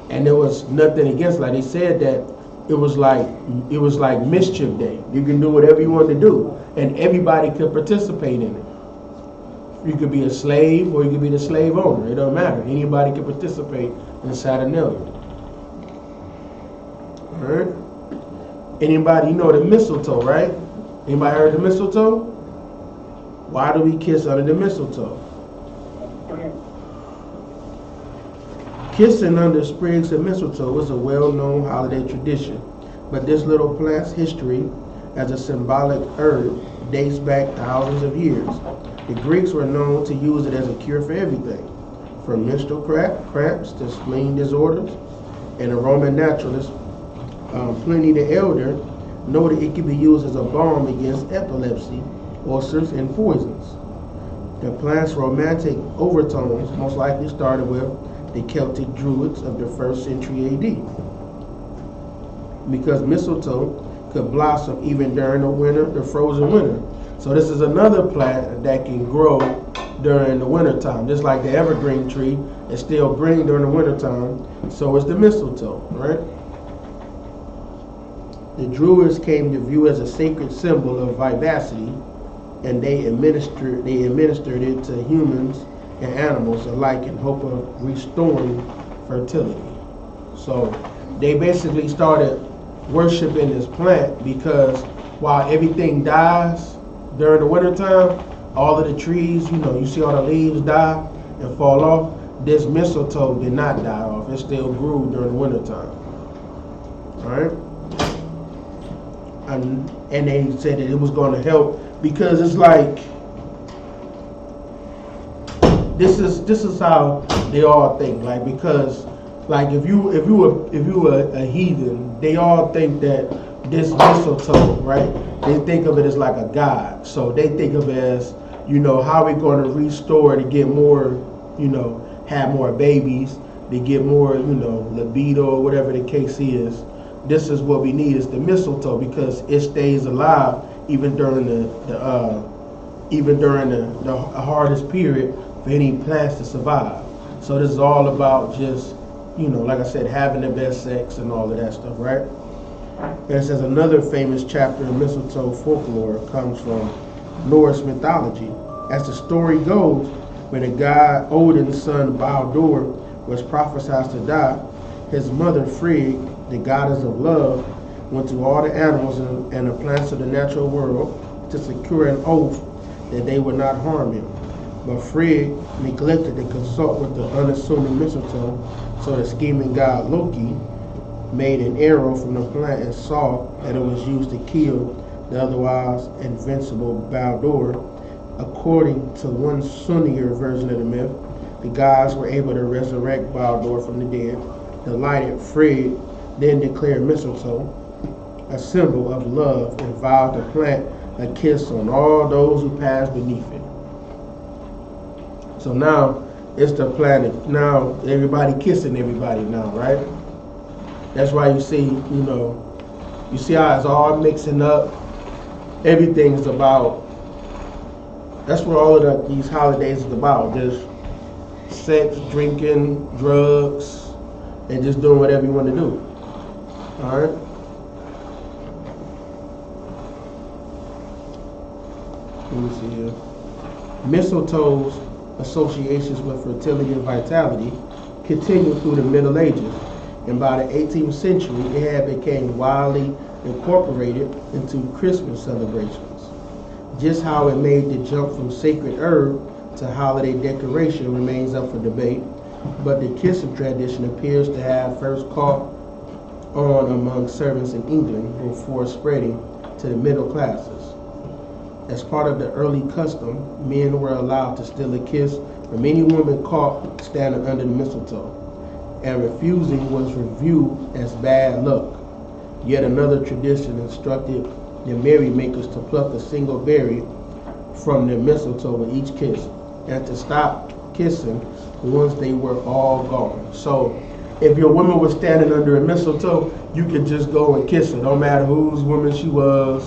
And there was nothing against it. Like they said that it was like mischief day. You can do whatever you want to do, and everybody could participate in it. You could be a slave or you could be the slave owner. It don't matter. Anybody can participate in Saturnalia. Alright? Anybody, you know the mistletoe, right? Anybody heard the mistletoe? Why do we kiss under the mistletoe? Kissing under sprigs of mistletoe is a well-known holiday tradition, but this little plant's history as a symbolic herb dates back thousands of years. The Greeks were known to use it as a cure for everything, from menstrual cramps to spleen disorders, and the Roman naturalist Pliny the Elder noted it could be used as a balm against epilepsy, ulcers, and poisons. The plant's romantic overtones most likely started with the Celtic Druids of the 1st century AD, because mistletoe could blossom even during the frozen winter. So this is another plant that can grow during the winter time, just like the evergreen tree is still green during the winter time. So is the mistletoe, right? The Druids came to view as a sacred symbol of vivacity, and they administered it to humans and animals alike in hope of restoring fertility. So they basically started worshiping this plant because while everything dies during the winter time, all of the trees, you know, you see all the leaves die and fall off. This mistletoe did not die off. It still grew during the winter time. All right? And they said that it was going to help because it's like, this is how they all think. Like, because like if you were a heathen, they all think that this mistletoe, right? They think of it as like a god. So they think of it as, you know, how are we going to restore to get more, you know, have more babies, to get more, libido or whatever the case is. This is what we need, is the mistletoe, because it stays alive even during the hardest period for any plants to survive. So this is all about just, like I said, having the best sex and all of that stuff, right? And it says another famous chapter in mistletoe folklore comes from Norse mythology. As the story goes, when the god Odin's son Baldur was prophesied to die, his mother Frigg, the goddess of love, went to all the animals and the plants of the natural world to secure an oath that they would not harm him. But Frigg neglected to consult with the unassuming mistletoe, so the scheming god Loki made an arrow from the plant and saw that it was used to kill the otherwise invincible Baldur. According to one sunnier version of the myth, the gods were able to resurrect Baldur from the dead. Delighted, Frigg then declared mistletoe a symbol of love and vowed to plant a kiss on all those who passed beneath it. So now it's the planet. Now everybody kissing everybody now, right? That's why you see, you see how it's all mixing up. Everything's about. That's what all of these holidays is about. Just sex, drinking, drugs, and just doing whatever you want to do. All right. Let me see here. Mistletoe's associations with fertility and vitality continued through the Middle Ages, and by the 18th century, it had become widely incorporated into Christmas celebrations. Just how it made the jump from sacred herb to holiday decoration remains up for debate, but the kissing tradition appears to have first caught on among servants in England before spreading to the middle classes. As part of the early custom, men were allowed to steal a kiss from any woman caught standing under the mistletoe, and refusing was reviewed as bad luck. Yet another tradition instructed the merrymakers to pluck a single berry from the mistletoe with each kiss, and to stop kissing once they were all gone. So if your woman was standing under a mistletoe, you could just go and kiss her. No matter whose woman she was,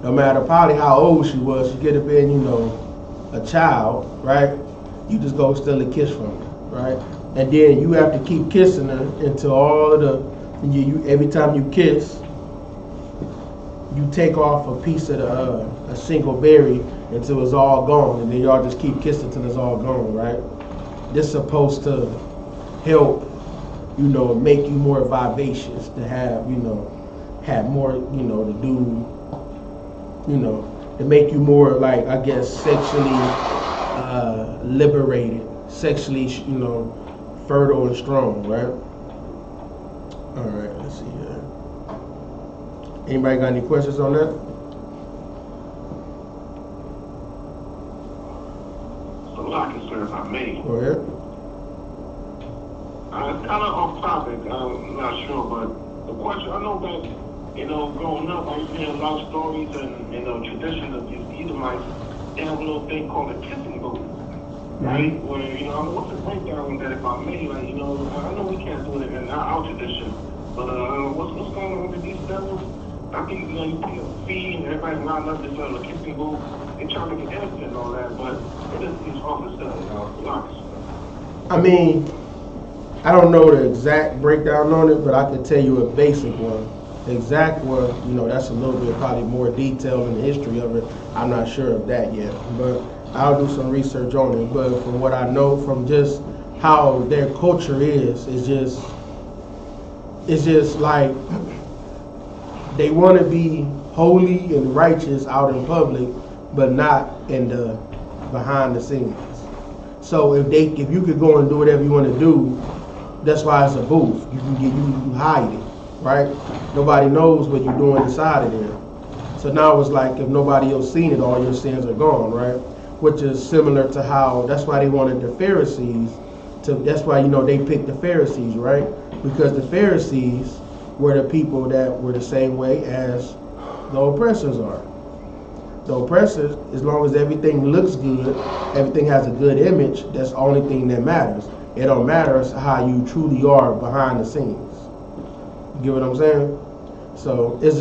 no matter probably how old she was. She could have been, a child, right? You just go steal a kiss from her, right? And then you have to keep kissing her until all of the, every time you kiss, you take off a piece of a single berry until it's all gone, and then y'all just keep kissing until it's all gone, right? This is supposed to help, make you more vivacious, to have, have more, to do, to make you more, like, I guess, sexually liberated, sexually, fertile and strong, right? All right, let's see here. Anybody got any questions on that? So, like it, sir, if I may. Go ahead. It's kind of off topic. I'm not sure, but the question, I know that, growing up, I was hearing a lot of stories and, traditions of these Edomites. They have a little thing called a kissing booth, right? Where, what's the breakdown that, if I may, like, I know we can't do it in our tradition, but what's going on with these devils? I think, you put a fee and everybody's lined up this little kissing booth. They trying to get innocent and all that, but it is these officers, I mean, I don't know the exact breakdown on it, but I can tell you a basic one. The exact one, that's a little bit probably more detailed in the history of it. I'm not sure of that yet, but I'll do some research on it. But from what I know, from just how their culture is, it's just like they want to be holy and righteous out in public, but not in the behind the scenes. So if you could go and do whatever you want to do, that's why it's a booth. You can hide it, right? Nobody knows what you're doing inside of there. So now it's like if nobody else seen it, all your sins are gone, right? Which is similar to how, that's why they wanted the Pharisees that's why, they picked the Pharisees, right? Because the Pharisees were the people that were the same way as the oppressors are. The oppressors, as long as everything looks good, everything has a good image, that's the only thing that matters. it don't matter how you truly are behind the scenes. You get what I'm saying? So it's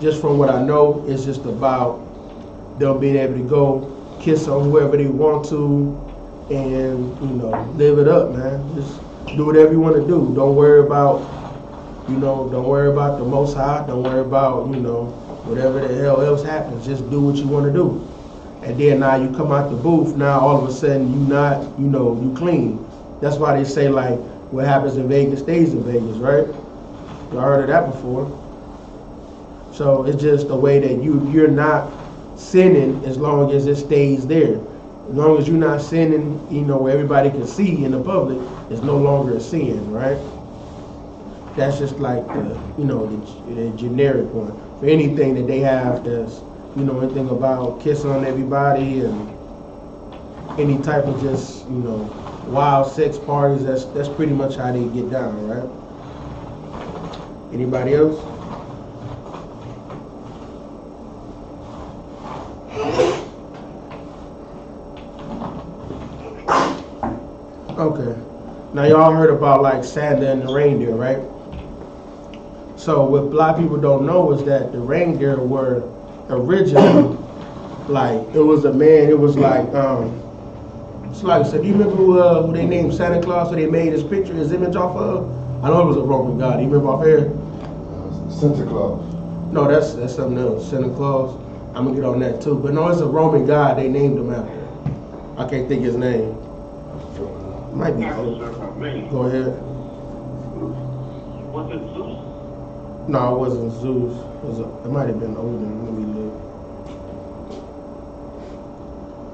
just from what I know, it's just about them being able to go kiss on whoever they want to and, you know, live it up, man. Just do whatever you want to do. Don't worry about, you know, don't worry about the Most High. Don't worry about, you know, whatever the hell else happens. Just do what you want to do. And then now you come out the booth, now all of a sudden you not, you know, you clean. That's why they say, like, what happens in Vegas stays in Vegas, right? You heard of that before. So it's just a way that you're not sinning as long as it stays there. As long as you're not sinning, you know, where everybody can see in the public, it's no longer a sin, right? That's just like the, you know, the generic one. For anything that they have that's, you know, anything about kissing on everybody and any type of just, you know, wild sex parties, that's pretty much how they get down, right? Anybody else? Okay. Now y'all heard about like Santa and the reindeer, right? So what a lot of people don't know is that the reindeer were originally like, it was a man, it was like it's like, so do you remember who they named Santa Claus, so they made his picture, his image off of? I know it was a Roman god. Do you remember off here? Santa Claus. No, that's something else. Santa Claus. I'm gonna get on that too. But no, it's a Roman god they named him after. I can't think his name. Might be close. Go ahead. Was it Zeus? No, it wasn't Zeus. It might have been Odin.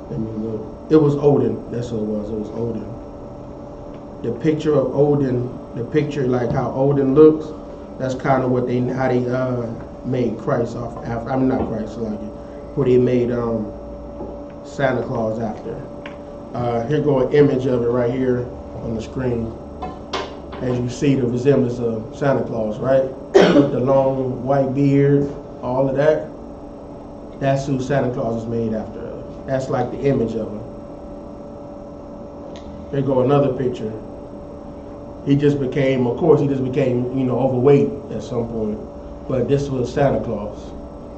Let me look. It was Odin. That's what it was. It was Odin. The picture of Odin, the picture like how Odin looks, that's kind of what how they made Christ off after. I mean, not Christ, like who they made Santa Claus after. Here go an image of it right here on the screen. As you see the resemblance of Santa Claus, right? With the long white beard, all of that. That's who Santa Claus is made after. That's like the image of him. Here go another picture. He just became, of course, you know, overweight at some point. But this was Santa Claus.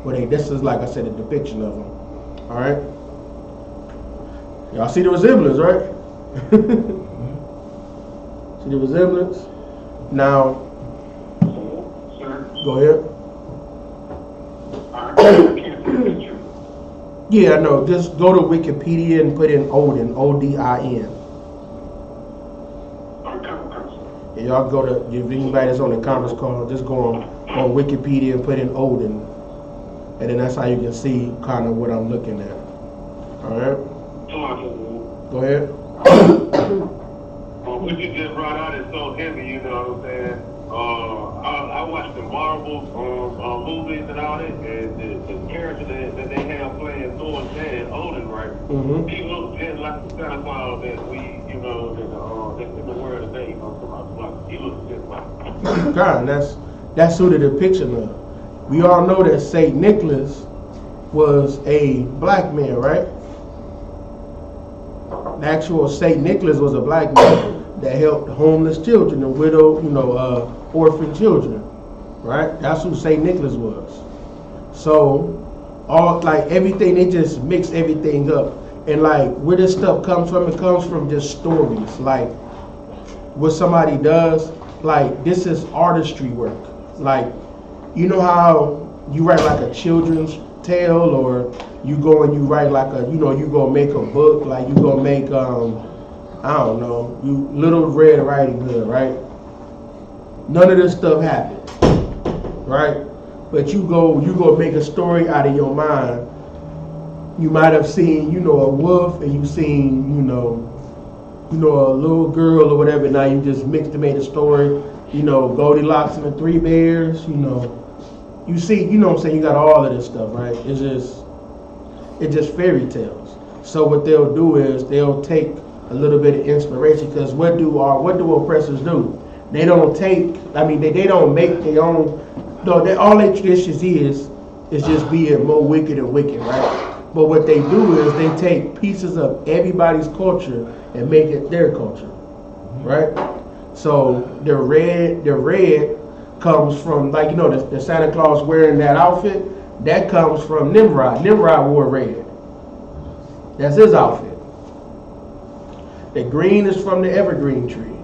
But this is, like I said, a depiction of him. All right? Y'all see the resemblance, right? See the resemblance? Now, Sir? go ahead. I can't see the picture. Yeah, I know. Just go to Wikipedia and put in Odin, O-D-I-N. And y'all go to, if anybody that's on the conference call, just go on Wikipedia and put in Odin. And then that's how you can see kind of what I'm looking at. All right? Go ahead. What you just brought out is so heavy, you know what I'm saying? I watched the Marvel movies and all that, and the character that they have playing Thor's dad, Odin, right? Mm-hmm. He looks just like the Santa Claus that we, you know, that's in the world today, you know, he looks just like God, that's who the depiction of. We all know that Saint Nicholas was a black man, right? The actual Saint Nicholas was a black man that helped homeless children and widow, you know, orphan children, right? That's who Saint Nicholas was. So, all like everything, they just mix everything up, and like where this stuff comes from, it comes from just stories, like what somebody does. Like this is artistry work. Like, you know how you write like a children's tale, or you go and you write like a, you know, you go make a book, like you go make I don't know, you Little Red Riding Hood, right? None of this stuff happened, right? But you go make a story out of your mind. You might have seen, you know, a wolf, and you seen, you know, a little girl or whatever. Now you just mixed and made a story, you know, Goldilocks and the Three Bears, you know. You see, you know what I'm saying, you got all of this stuff, right? It's just fairy tales. So what they'll do is they'll take a little bit of inspiration, because what do oppressors do? They don't take, I mean, they don't make their own, no, all their traditions is just being more wicked and wicked, right? But what they do is they take pieces of everybody's culture and make it their culture. right? So the red comes from, like, you know, the Santa Claus wearing that outfit. That comes from Nimrod. Nimrod wore red. That's his outfit. The green is from the evergreen tree,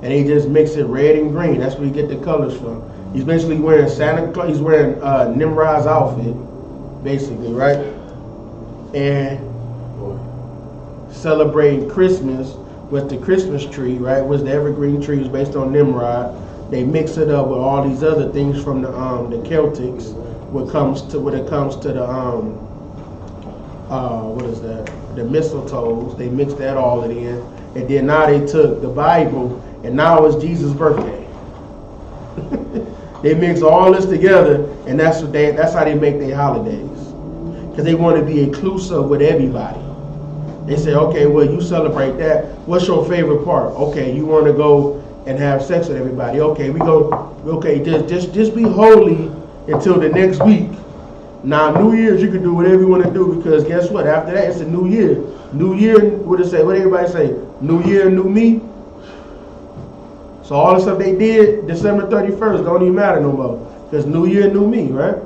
and he just mix it red and green. That's where you get the colors from. He's basically wearing Santa Claus. He's wearing Nimrod's outfit, basically, right? And celebrating Christmas with the Christmas tree, right? Was the evergreen tree was based on Nimrod. They mix it up with all these other things from the Celtics. When it comes to the what is that? The mistletoes. They mixed that all in, and then now they took the Bible, and now it's Jesus' birthday. They mix all this together, and that's how they make their holidays, because they want to be inclusive with everybody. They say, okay, well, you celebrate that. What's your favorite part? Okay, you want to go and have sex with everybody. Okay, we go. Okay, just be holy until the next week. Now, New Year's, you can do whatever you want to do, because guess what? After that, it's a new year. New year, what it say? What everybody say? New year, new me. So all the stuff they did December 31st don't even matter no more, because new year, new me, right?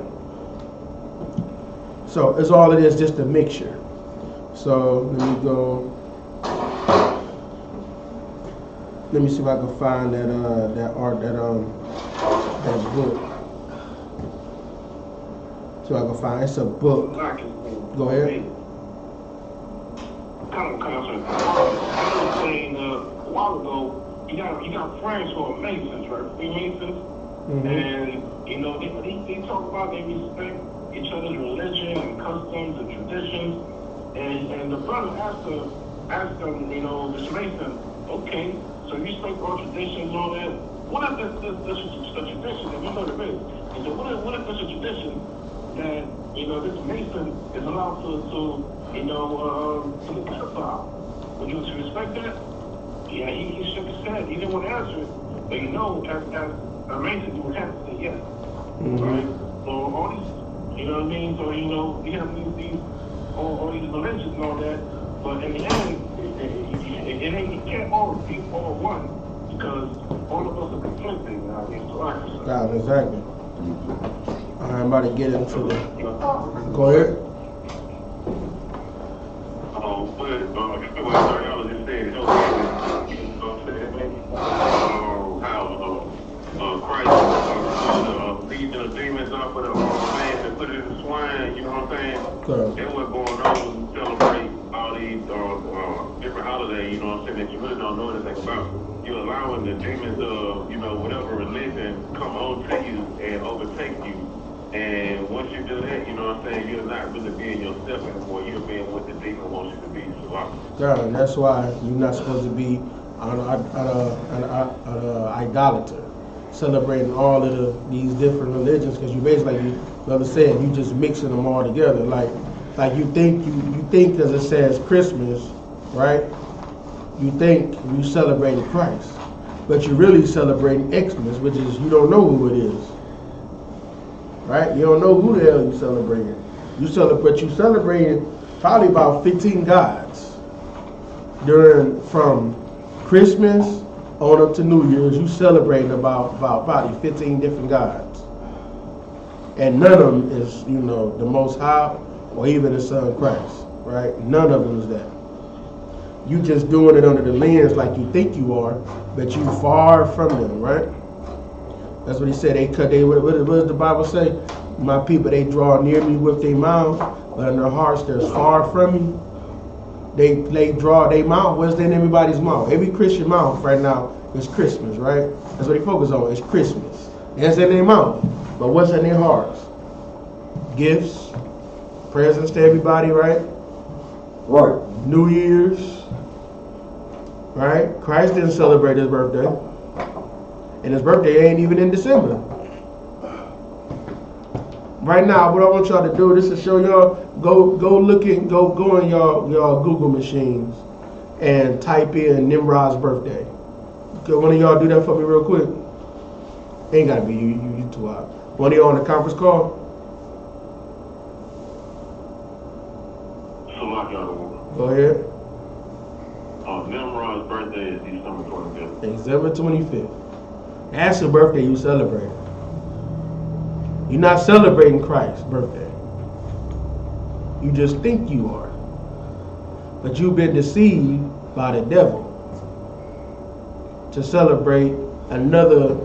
So it's all it is, just a mixture. So let me go. Let me see if I can find that book. So I can find, it's a book. Go ahead. Kind of concept. I was saying a while ago, you got friends who are Masons, right? Freemasons, and you know they talk about, they respect each other's religion and customs and traditions. And the brother asked them, you know, this Mason, okay, so you respect all traditions and all that. What if this is a tradition, and you know there is? He said, what if there's a tradition that, you know, this Mason is allowed to you know, to look at the file? Would you respect that? Yeah, he shook his head. He didn't want to answer it. But you know, as a Mason, you would have to say yes. Right? So all these, you know what I mean? So, you know, you have these all these religions and all that, but in the end, it can't all be all one, because all of us are conflicting. Yeah, exactly. I'm about to get into the. Go ahead. But what I was just saying, how Christ lead the demons off of the man and put it in the swine, you know what I'm saying? Then what's going on when you celebrate all these different holidays, you know what I'm saying, that you really don't know anything about. You're allowing the demons of, you know, whatever religion come on to you and overtake you. And once you do that, you know what I'm saying, you're not really being yourself anymore. You're being what the demon wants you to be. Yeah, and that's why you're not supposed to be an idolater, celebrating all of these different religions, because you basically, like Brother said, you just mixing them all together. Like you think because it says Christmas, right? You think you celebrating Christ, but you're really celebrating Xmas, which is, you don't know who it is, right? You don't know who the hell you celebrating. You celebrating probably about 15 gods from Christmas on up to New Year's. You celebrating about probably 15 different gods, and none of them is, you know, the Most High or even the Son Christ, right? None of them is that. You just doing it under the lens like you think you are, but you far from them, right? That's what he said. What does the Bible say? My people, they draw near me with their mouth, but in their hearts they're far from me. They draw their mouth. What's in everybody's mouth? Every Christian mouth right now is Christmas, right? That's what they focus on, is Christmas. That's in their mouth. But what's in their hearts? Gifts, presents to everybody, right? Right. New Year's, right? Christ didn't celebrate his birthday. And his birthday ain't even in December. Right now, what I want y'all to do, this is show y'all, go in y'all Google machines and type in Nimrod's birthday. Could one of y'all do that for me real quick? Ain't gotta be you too out. One of y'all on the conference call? So like y'all. Go ahead. Nimrod's birthday is December 25th. December 25th. That's the birthday you celebrate. You're not celebrating Christ's birthday. You just think you are. But you've been deceived by the devil to celebrate another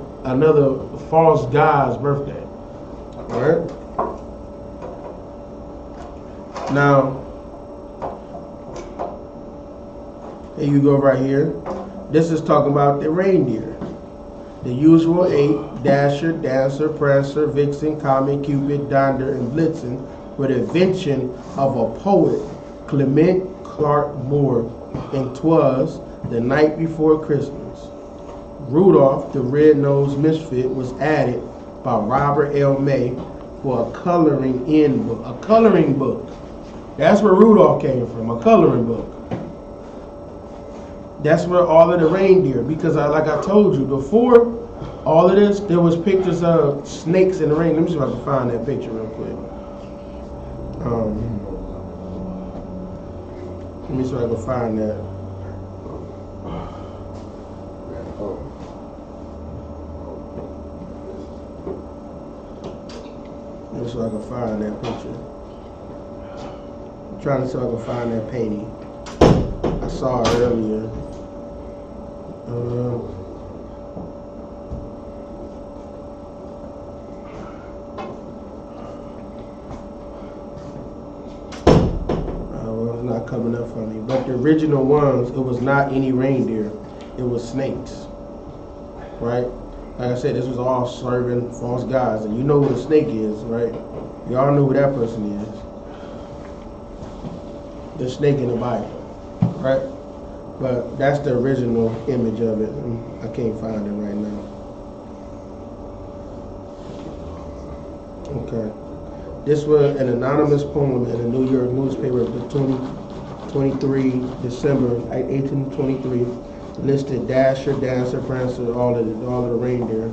false god's birthday. Alright? Now, here you go right here. This is talking about the reindeer. The usual 8, Dasher, Dancer, Prancer, Vixen, Comet, Cupid, Donder, and Blitzen were the invention of a poet, Clement Clark Moore, and 'twas the night before Christmas. Rudolph, the red-nosed misfit, was added by Robert L. May for a coloring book. That's where Rudolph came from, a coloring book. That's where all of the reindeer, because like I told you before, all of this, there was pictures of snakes in the rain. Let me see if I can find that picture real quick. Let me see if I can find that. Let me see if I can find that picture. I'm trying to see if I can find that painting. I saw it earlier. Well, it's not coming up for me. But the original ones, it was not any reindeer. It was snakes. Right? Like I said, this was all serving false gods. And you know what a snake is, right? Y'all know who that person is. The snake in the Bible. Right? But that's the original image of it. I can't find it right now. Okay. This was an anonymous poem in a New York newspaper of the 23 December 1823. Listed Dasher, Dancer, Prancer, all of the reindeer.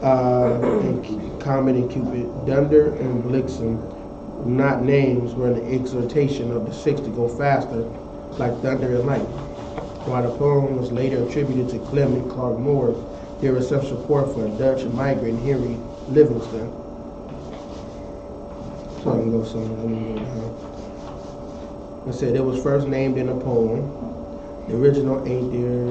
And Comet and Cupid, Dunder and Blitzen, not names, were an exhortation of the six to go faster, like thunder and lightning. While the poem was later attributed to Clement Clark Moore, there was some support for a Dutch migrant, Henry Livingston. So I can go somewhere. Let me go down. I said it was first named in a poem. The original ain't there.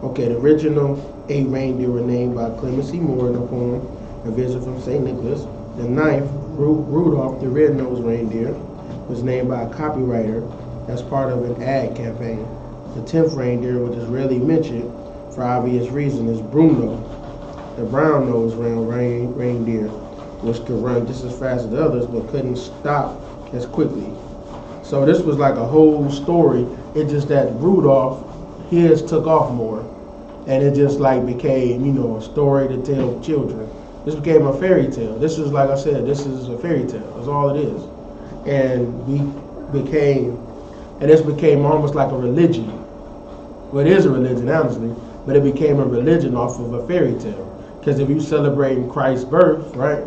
Okay, the original 8 reindeer were named by Clemency Moore in a poem, A Visit from St. Nicholas. The 9th, Rudolph the Red-Nosed Reindeer, was named by a copywriter as part of an ad campaign. The 10th reindeer, which is rarely mentioned for obvious reason, is Bruno, the brown-nosed reindeer, which could run just as fast as the others but couldn't stop as quickly. So this was like a whole story. It's just that Rudolph, his took off more. And it just like became, a story to tell children. This became a fairy tale. This is, like I said, this is a fairy tale. That's all it is. And this became almost like a religion. Well, it is a religion, honestly, but it became a religion off of a fairy tale. Because if you celebrating Christ's birth, right?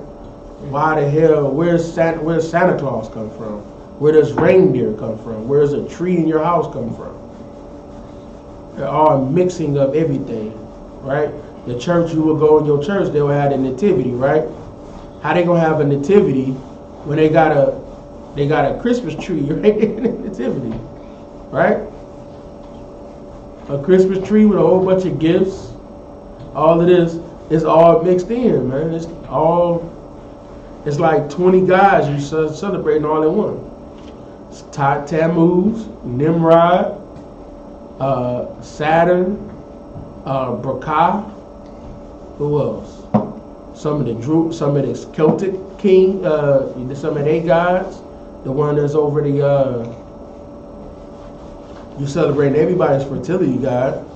Why the hell? Where's Santa Claus come from? Where does reindeer come from? Where does a tree in your house come from? They're all mixing of everything, right? The church, you will go in your church, they will have a nativity, right? How they gonna have a nativity when they got a Christmas tree right in the nativity, right? A Christmas tree with a whole bunch of gifts. All of this is all mixed in, man. It's like 20 guys you celebrating all in one. It's Tammuz, Nimrod, Saturn, Braka. Who else? Some of the Celtic king, some of their gods. The one that's over the you celebrating everybody's fertility god.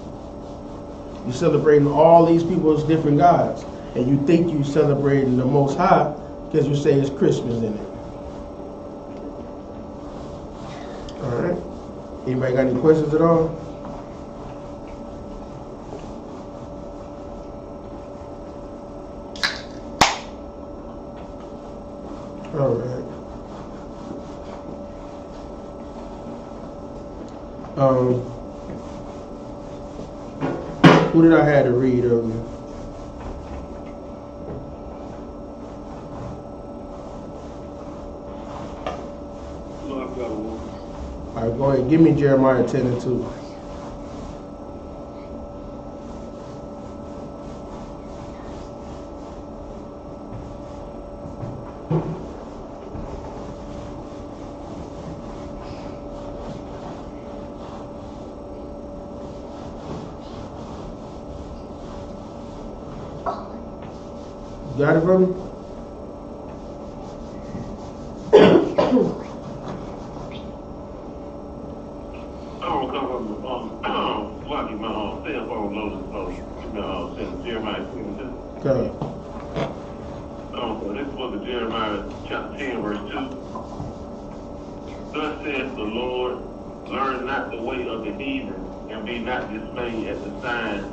You celebrating all these people's different gods, and you think you celebrating the Most High because you say it's Christmas in it. All right. Anybody got any questions at all? All right. Who did I have to read earlier? All right, go ahead. Give me Jeremiah 10 and 2. Got it, brother? Okay. So this was the Jeremiah chapter 10, verse 2. Thus saith the Lord, learn not the way of the heathen, and be not dismayed at the sign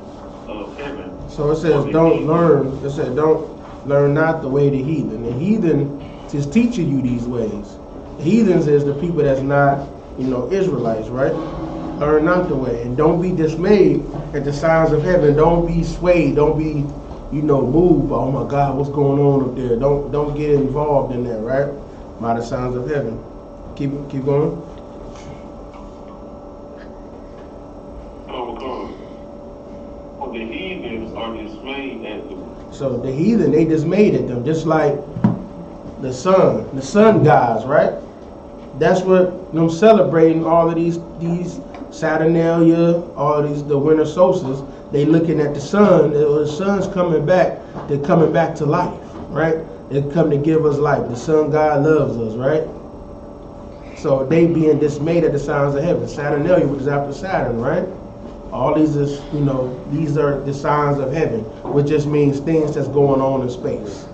of heaven. So it says don't learn. It said don't learn not the way of the heathen. The heathen is teaching you these ways. The heathens is the people that's not, Israelites, right? Learn not the way. And don't be dismayed at the signs of heaven. Don't be swayed. Don't be, moved by, oh my God, what's going on up there? Don't get involved in that, right? By the signs of heaven. Keep going. The heathens are dismayed at them. So the heathen, they dismayed at them, just like the sun gods, right? That's what them celebrating all of these Saturnalia, all these the winter solstice. They looking at the sun. The sun's coming back. They're coming back to life, right? They come to give us life. The sun God loves us, right? So they being dismayed at the signs of heaven. Saturnalia, which is after Saturn, right? All these is, these are the signs of heaven, which just means things that's going on in space.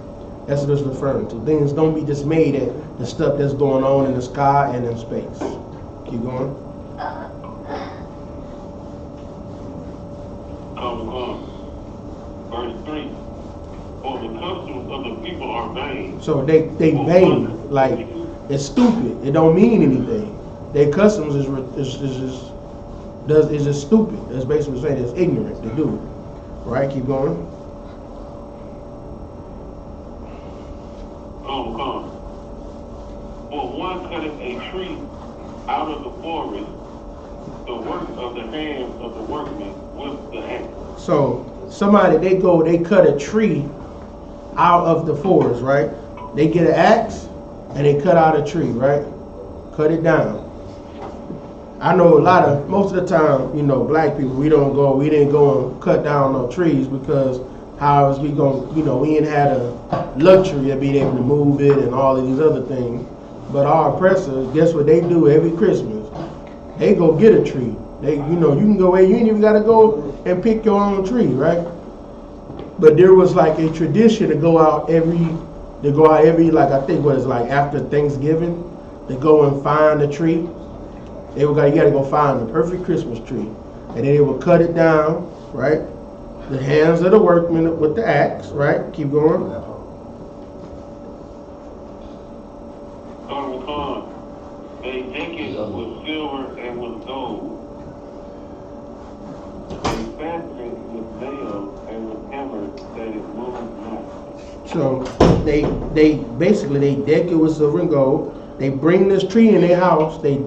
That's what it's referring to. Things, don't be dismayed at the stuff that's going on in the sky and in space. Keep going. Verse 3. For the customs of the people are vain. So they vain, like it's stupid. It don't mean anything. Their customs is just stupid. That's basically saying it's ignorant to do. Right? Keep going. For one cutteth a tree out of the forest, the work of the hands of the workmen with the axe. So somebody, they cut a tree out of the forest, right? They get an axe and they cut out a tree, right? Cut it down. I know most of the time, black people, we didn't go and cut down no trees because how is we going, we ain't had a luxury of being able to move it and all of these other things. But our oppressors, guess what they do every Christmas? They go get a tree. They, you can go away, you ain't even got to go and pick your own tree, right? But there was like a tradition to go out every, like I think what is like after Thanksgiving, to go and find a tree. You got to go find the perfect Christmas tree. And then they will cut it down, right? The hands of the workmen with the axe, right? Keep going. They deck it with silver and with gold. They fasten it with nails and with hammers that it moves not. So they basically deck it with silver and gold. They bring this tree in their house, they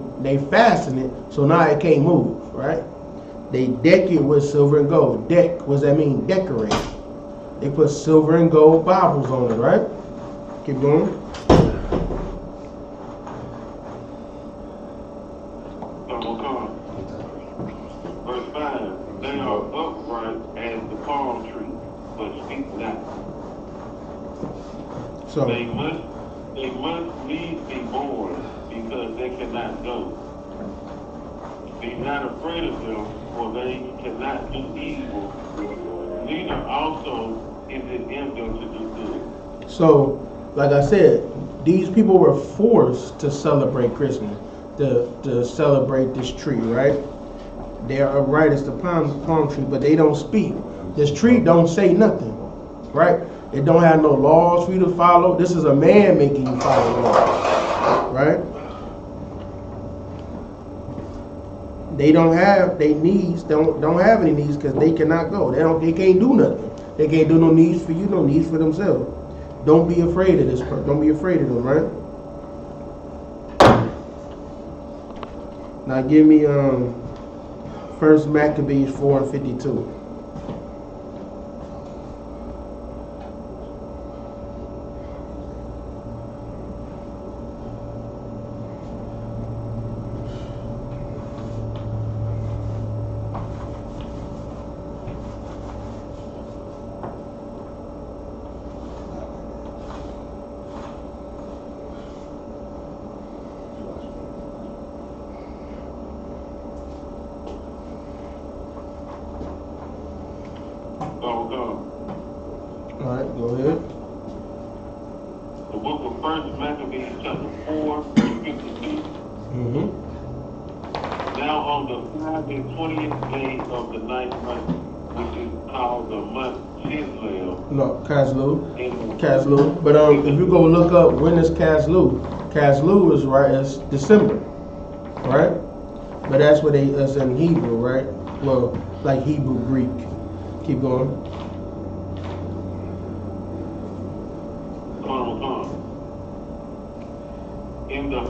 fasten it, so now it can't move, right? They deck it with silver and gold. Deck, what does that mean? Decorate. They put silver and gold Bibles on it, right? Keep going. Verse 5, they are upright as the palm tree, but speak not. So They must needs be born because they cannot go. Be not afraid of them, for they cannot do evil. Neither also is it in them to do good. So, like I said, these people were forced to celebrate Christmas, to celebrate this tree, right? They are upright as the palm tree, but they don't speak. This tree don't say nothing, right? It don't have no laws for you to follow. This is a man making you follow laws, right? They don't have they needs. Don't have any needs because they cannot go. They can't do nothing. They can't do no needs for you, no needs for themselves. Don't be afraid of this. Don't be afraid of them, right? Now give me 1 Maccabees 4:52. Alright, go ahead. The book of 1 Maccabees chapter 4, verse 52. Now on the 20th day of the 9th month, which is called the month Chislev. No, Caslu. But if you go look up when is Caslu, Caslu is right. It's December, right? But that's what it's in Hebrew, right? Well, like Hebrew Greek. Keep going. In the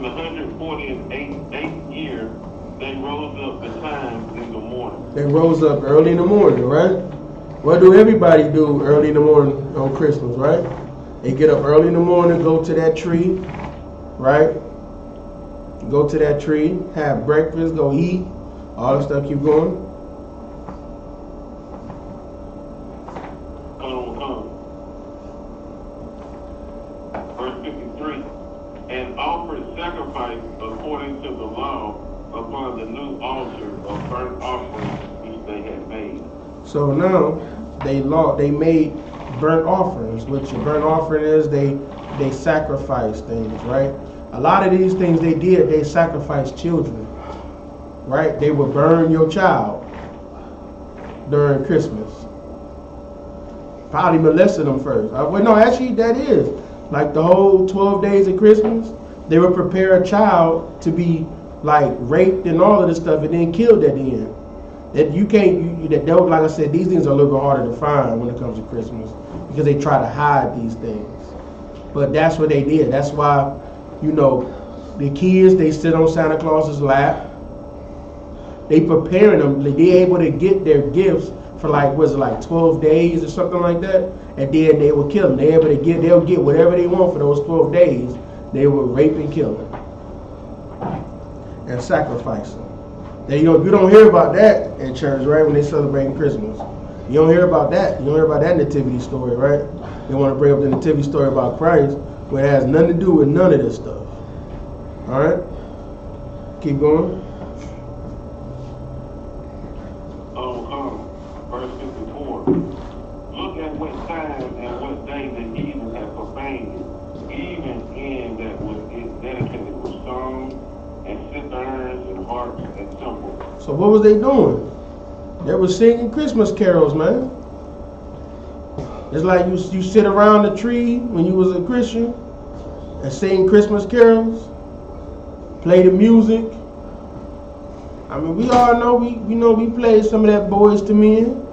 148th year, they rose up betimes in the morning. They rose up early in the morning, right? What do everybody do early in the morning on Christmas, right? They get up early in the morning, go to that tree, right? Go to that tree, have breakfast, go eat, all that stuff. Keep going. Verse 53. And offered sacrifice according to the law upon the new altar of burnt offerings which they had made. So now they made burnt offerings, which a burnt offering is they sacrifice things, right? A lot of these things they sacrifice children, right? They would burn your child during Christmas. Probably molested them first. Well, no, actually that is. Like the whole 12 days of Christmas, they would prepare a child to be like raped and all of this stuff and then killed at the end. That you can't, like I said, these things are a little bit harder to find when it comes to Christmas because they try to hide these things. But that's what they did. That's why, the kids, they sit on Santa Claus's lap. They preparing them. They able to get their gifts for 12 days or something like that. And then they will kill them. They'll get whatever they want for those 12 days. They will rape and kill them and sacrifice them. You don't hear about that in church, right? When they celebrating Christmas, you don't hear about that. You don't hear about that nativity story, right? They want to bring up the nativity story about Christ, but it has nothing to do with none of this stuff. All right, keep going. Verse 54. Look at what time and what day the heathen have profaned it, even in that was dedicated with songs and citherns and harps and cymbals. So what was they doing? They were singing Christmas carols, man. It's like you sit around the tree when you was a Christian and sing Christmas carols, play the music. I mean, we all know we played some of that Boys to Men.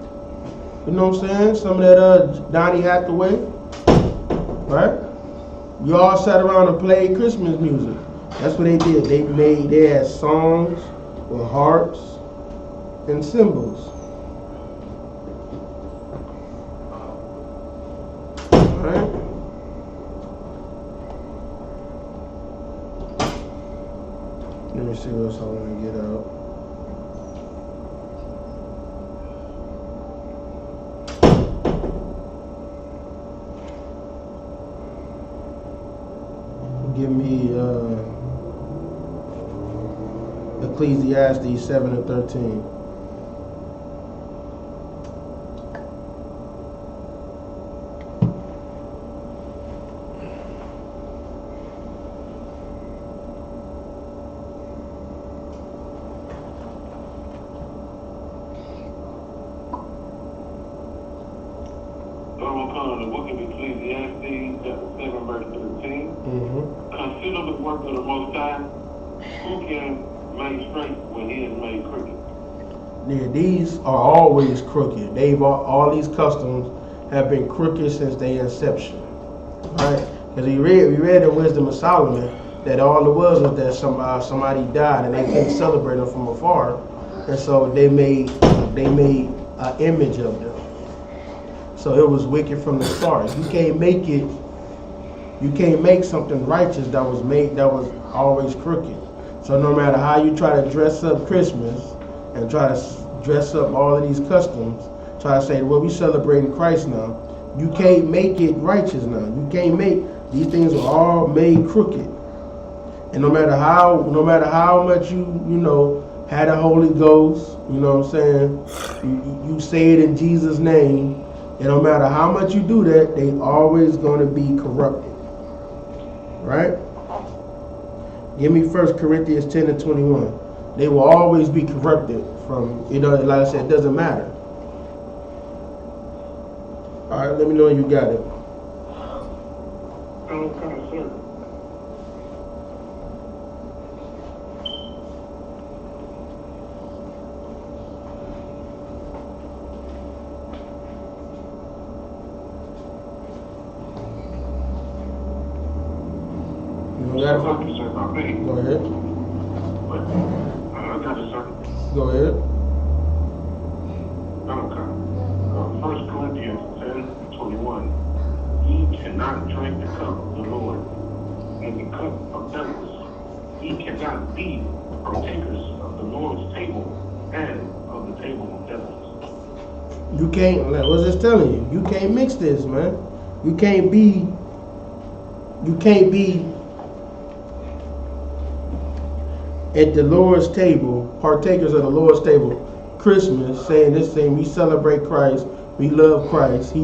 You know what I'm saying? Some of that Donny Hathaway, right? We all sat around and played Christmas music. That's what they did. They had songs with harps and cymbals. All right. Let me see what else I want to get out. Give me Ecclesiastes 7 and 13. from the book of Ecclesiastes, chapter 7, verse 13. Consider the work of the Most High, who can make straight when he is made crooked. Yeah, these are always crooked. They've all these customs have been crooked since their inception, right? Because we read in Wisdom of Solomon that all it was that somebody died and they couldn't celebrate them from afar, and so they made an image of them. So it was wicked from the start. You can't make something righteous that was always crooked. So no matter how you try to dress up Christmas and try to dress up all of these customs, try to say, well, we celebrating Christ now, you can't make it righteous now. You can't make, these things are all made crooked. And no matter how much you had a Holy Ghost, you know what I'm saying, you say it in Jesus' name, and no matter how much you do that, they always going to be corrupted. Right? Give me 1 Corinthians 10 and 21. They will always be corrupted from, like I said, it doesn't matter. All right, let me know you got it. Okay, sir. You got it? Go ahead. I got it, sir. Go ahead. Okay. 1 Corinthians 10:21. Ye cannot drink the cup of the Lord and the cup of devils. Ye cannot be partakers of the Lord's table and of the table of devils. You can't, what's this telling you? You can't mix this, man. You can't be at the Lord's table, partakers of the Lord's table, Christmas, saying this thing, we celebrate Christ, we love Christ,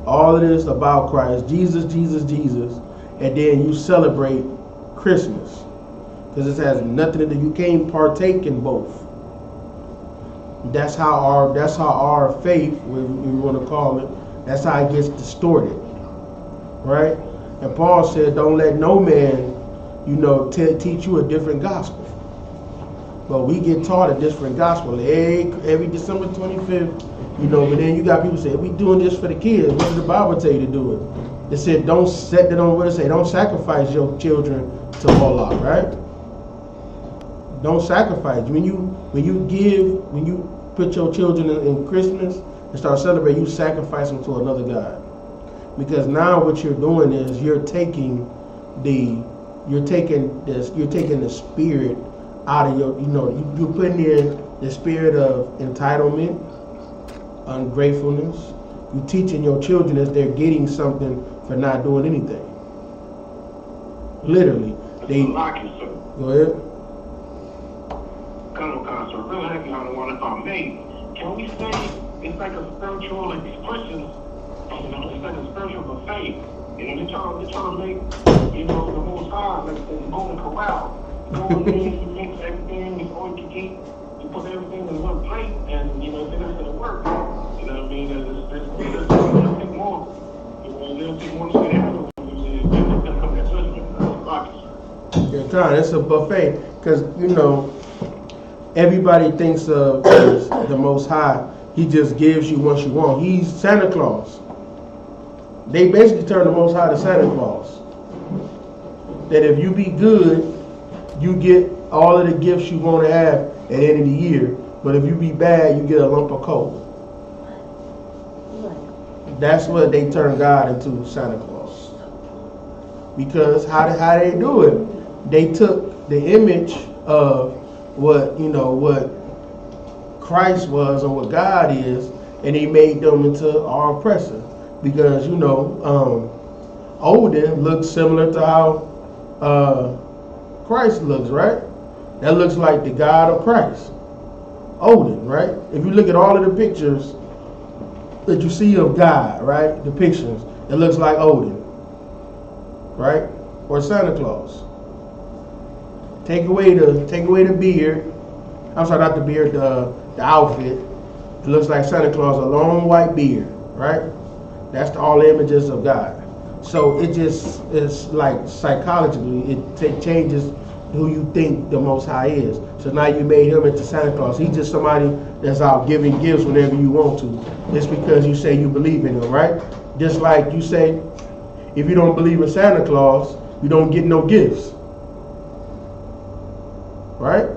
all of this about Christ, Jesus, Jesus, Jesus, and then you celebrate Christmas. Because this has nothing to do, you can't partake in both. That's how our faith, we want to call it, that's how it gets distorted. Right? And Paul said, don't let no man, teach you a different gospel. But we get taught a different gospel every December 25th, but then you got people say, we doing this for the kids. What did the Bible tell you to do it? It said, don't sacrifice your children to Moloch, right? Don't sacrifice. When you put your children in Christmas and start celebrating, you sacrifice them to another God. Because now what you're doing is you're taking the spirit out of your, you're putting in the spirit of entitlement, ungratefulness. You're teaching your children as they're getting something for not doing anything. Literally. Go ahead. So real heavy on the one if I may. Can we say it's like a spiritual expression? It's like a spiritual buffet. They're trying to make, the Most High, like the Golden Corral. You mix everything, it's all you can eat. You put everything in one plate, and it's not going to work. You know what I mean? They'll take more. They'll take more to the heaven. They're going to come to judgment. You're trying. It's a buffet, because everybody thinks of as the Most High. He just gives you what you want. He's Santa Claus. They basically turn the Most High to Santa Claus. That if you be good, you get all of the gifts you want to have at the end of the year. But if you be bad, you get a lump of coal. That's what they turn God into, Santa Claus. Because how they do it? They took the image of what Christ was and what God is, and they made them into our oppressor. Because Odin looks similar to how Christ looks, right? That looks like the God of Christ, Odin, right? If you look at all of the pictures that you see of God, right, depictions, it looks like Odin, right, or Santa Claus. Take away the beard. I'm sorry, not the beard, the outfit. It looks like Santa Claus, a long white beard, right? That's all the images of God. So it just is like psychologically, it changes who you think the Most High is. So now you made him into Santa Claus. He's just somebody that's out giving gifts whenever you want to. Just because you say you believe in him, right? Just like you say, if you don't believe in Santa Claus, you don't get no gifts. Right?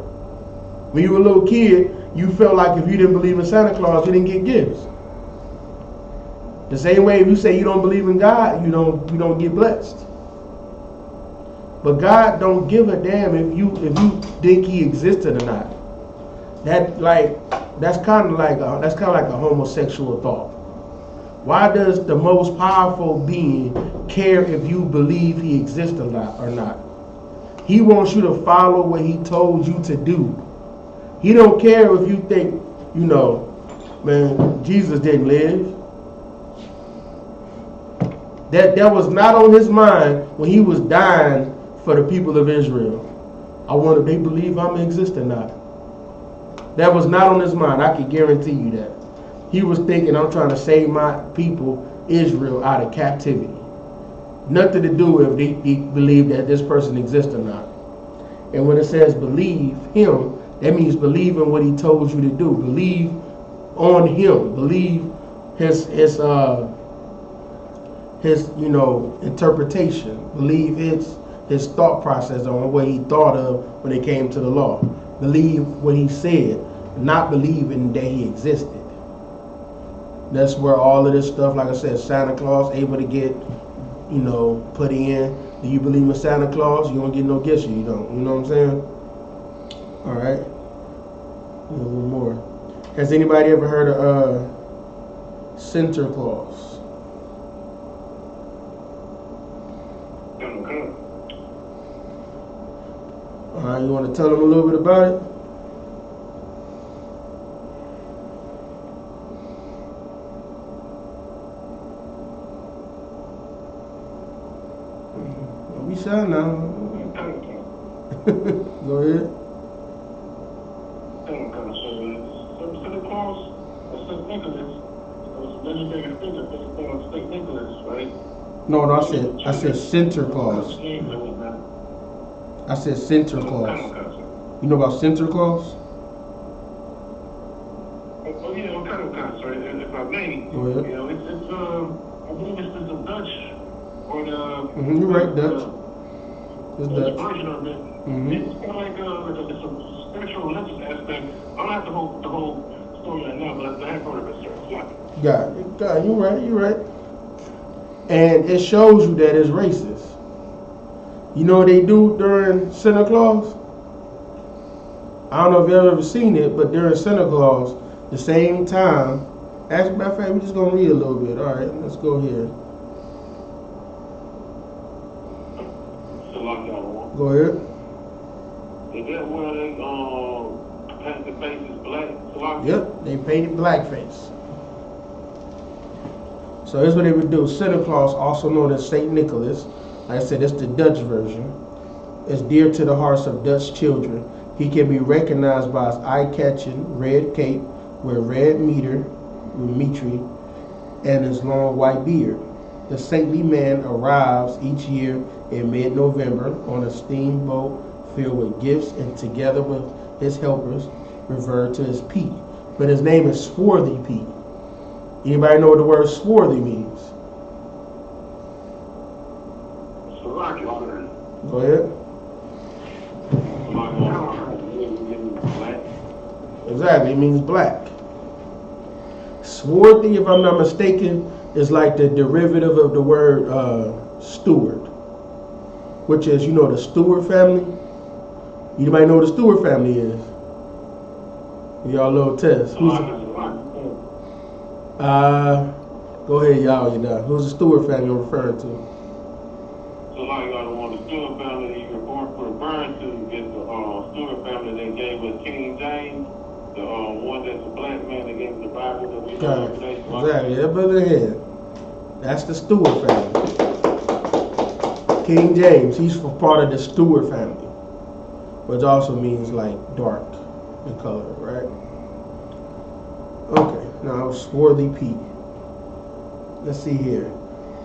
When you were a little kid, you felt like if you didn't believe in Santa Claus, you didn't get gifts. The same way if you say you don't believe in God, you don't get blessed. But God don't give a damn if you think he existed or not. That's kind of like a homosexual thought. Why does the most powerful being care if you believe he exists or not? He wants you to follow what he told you to do. He don't care if you think, man, Jesus didn't live. That was not on his mind when he was dying for the people of Israel. I wonder if they believe I'm exist or not. That was not on his mind. I can guarantee you that. He was thinking, I'm trying to save my people, Israel, out of captivity. Nothing to do with if he believed that this person exists or not. And when it says believe him, that means believe in what he told you to do. Believe on him. Believe his interpretation. Believe his thought process on what he thought of when it came to the law. Believe what he said, not believing that he existed. That's where all of this stuff, like I said, Santa Claus able to get, put in. Do you believe in Santa Claus? You don't get no gifts, you don't. You know what I'm saying? All right. A little more. Has anybody ever heard of Santa Claus? All right, you want to tell them a little bit about it? Don't be shy now. Go ahead. Santa Claus or St. Nicholas was many bigger things than St. Nicholas, right? No, I said Santa Claus. I said Santa Claus. You know about Santa Claus? Oh yeah, what kind of concert? If I may, Go ahead. It's I believe it's the Dutch or the. You're right, Dutch. It's The Dutch. version of it. It's kind of like it's a spiritual religious aspect. I don't have the whole story right now, but I have heard of it, sir. Yeah. God, you're right. And it shows you that it's racist. You know what they do during Santa Claus? I don't know if you've ever seen it, but during Santa Claus, the same time, as a matter of fact, we're just going to read a little bit. All right, let's go here. Go ahead. Is that where they paint the faces black? Yep, they painted blackface. So here's what they would do. Santa Claus, also known as St. Nicholas, like I said, it's the Dutch version, is dear to the hearts of Dutch children. He can be recognized by his eye-catching red cape with red mitre, and his long white beard. The saintly man arrives each year in mid-November on a steamboat filled with gifts and together with his helpers referred to as Pete. But his name is Swarthy Pete. Anybody know what the word swarthy means? Go ahead. Exactly, it means black. Swarthy, if I'm not mistaken, is like the derivative of the word steward, which is, the Stewart family. You might know what the Stewart family is. Y'all little test. Go ahead, y'all. Who's the Stewart family I'm referring to? So like the one the Stewart family you referring to is the Stewart family that gave us King James, the one that's a black man that gave us the Bible that we read today. Exactly, that brother here. That's the Stewart family. King James, he's part of the Stewart family, which also means like dark in color, right? Okay, now Swarthy Pete. let's see here.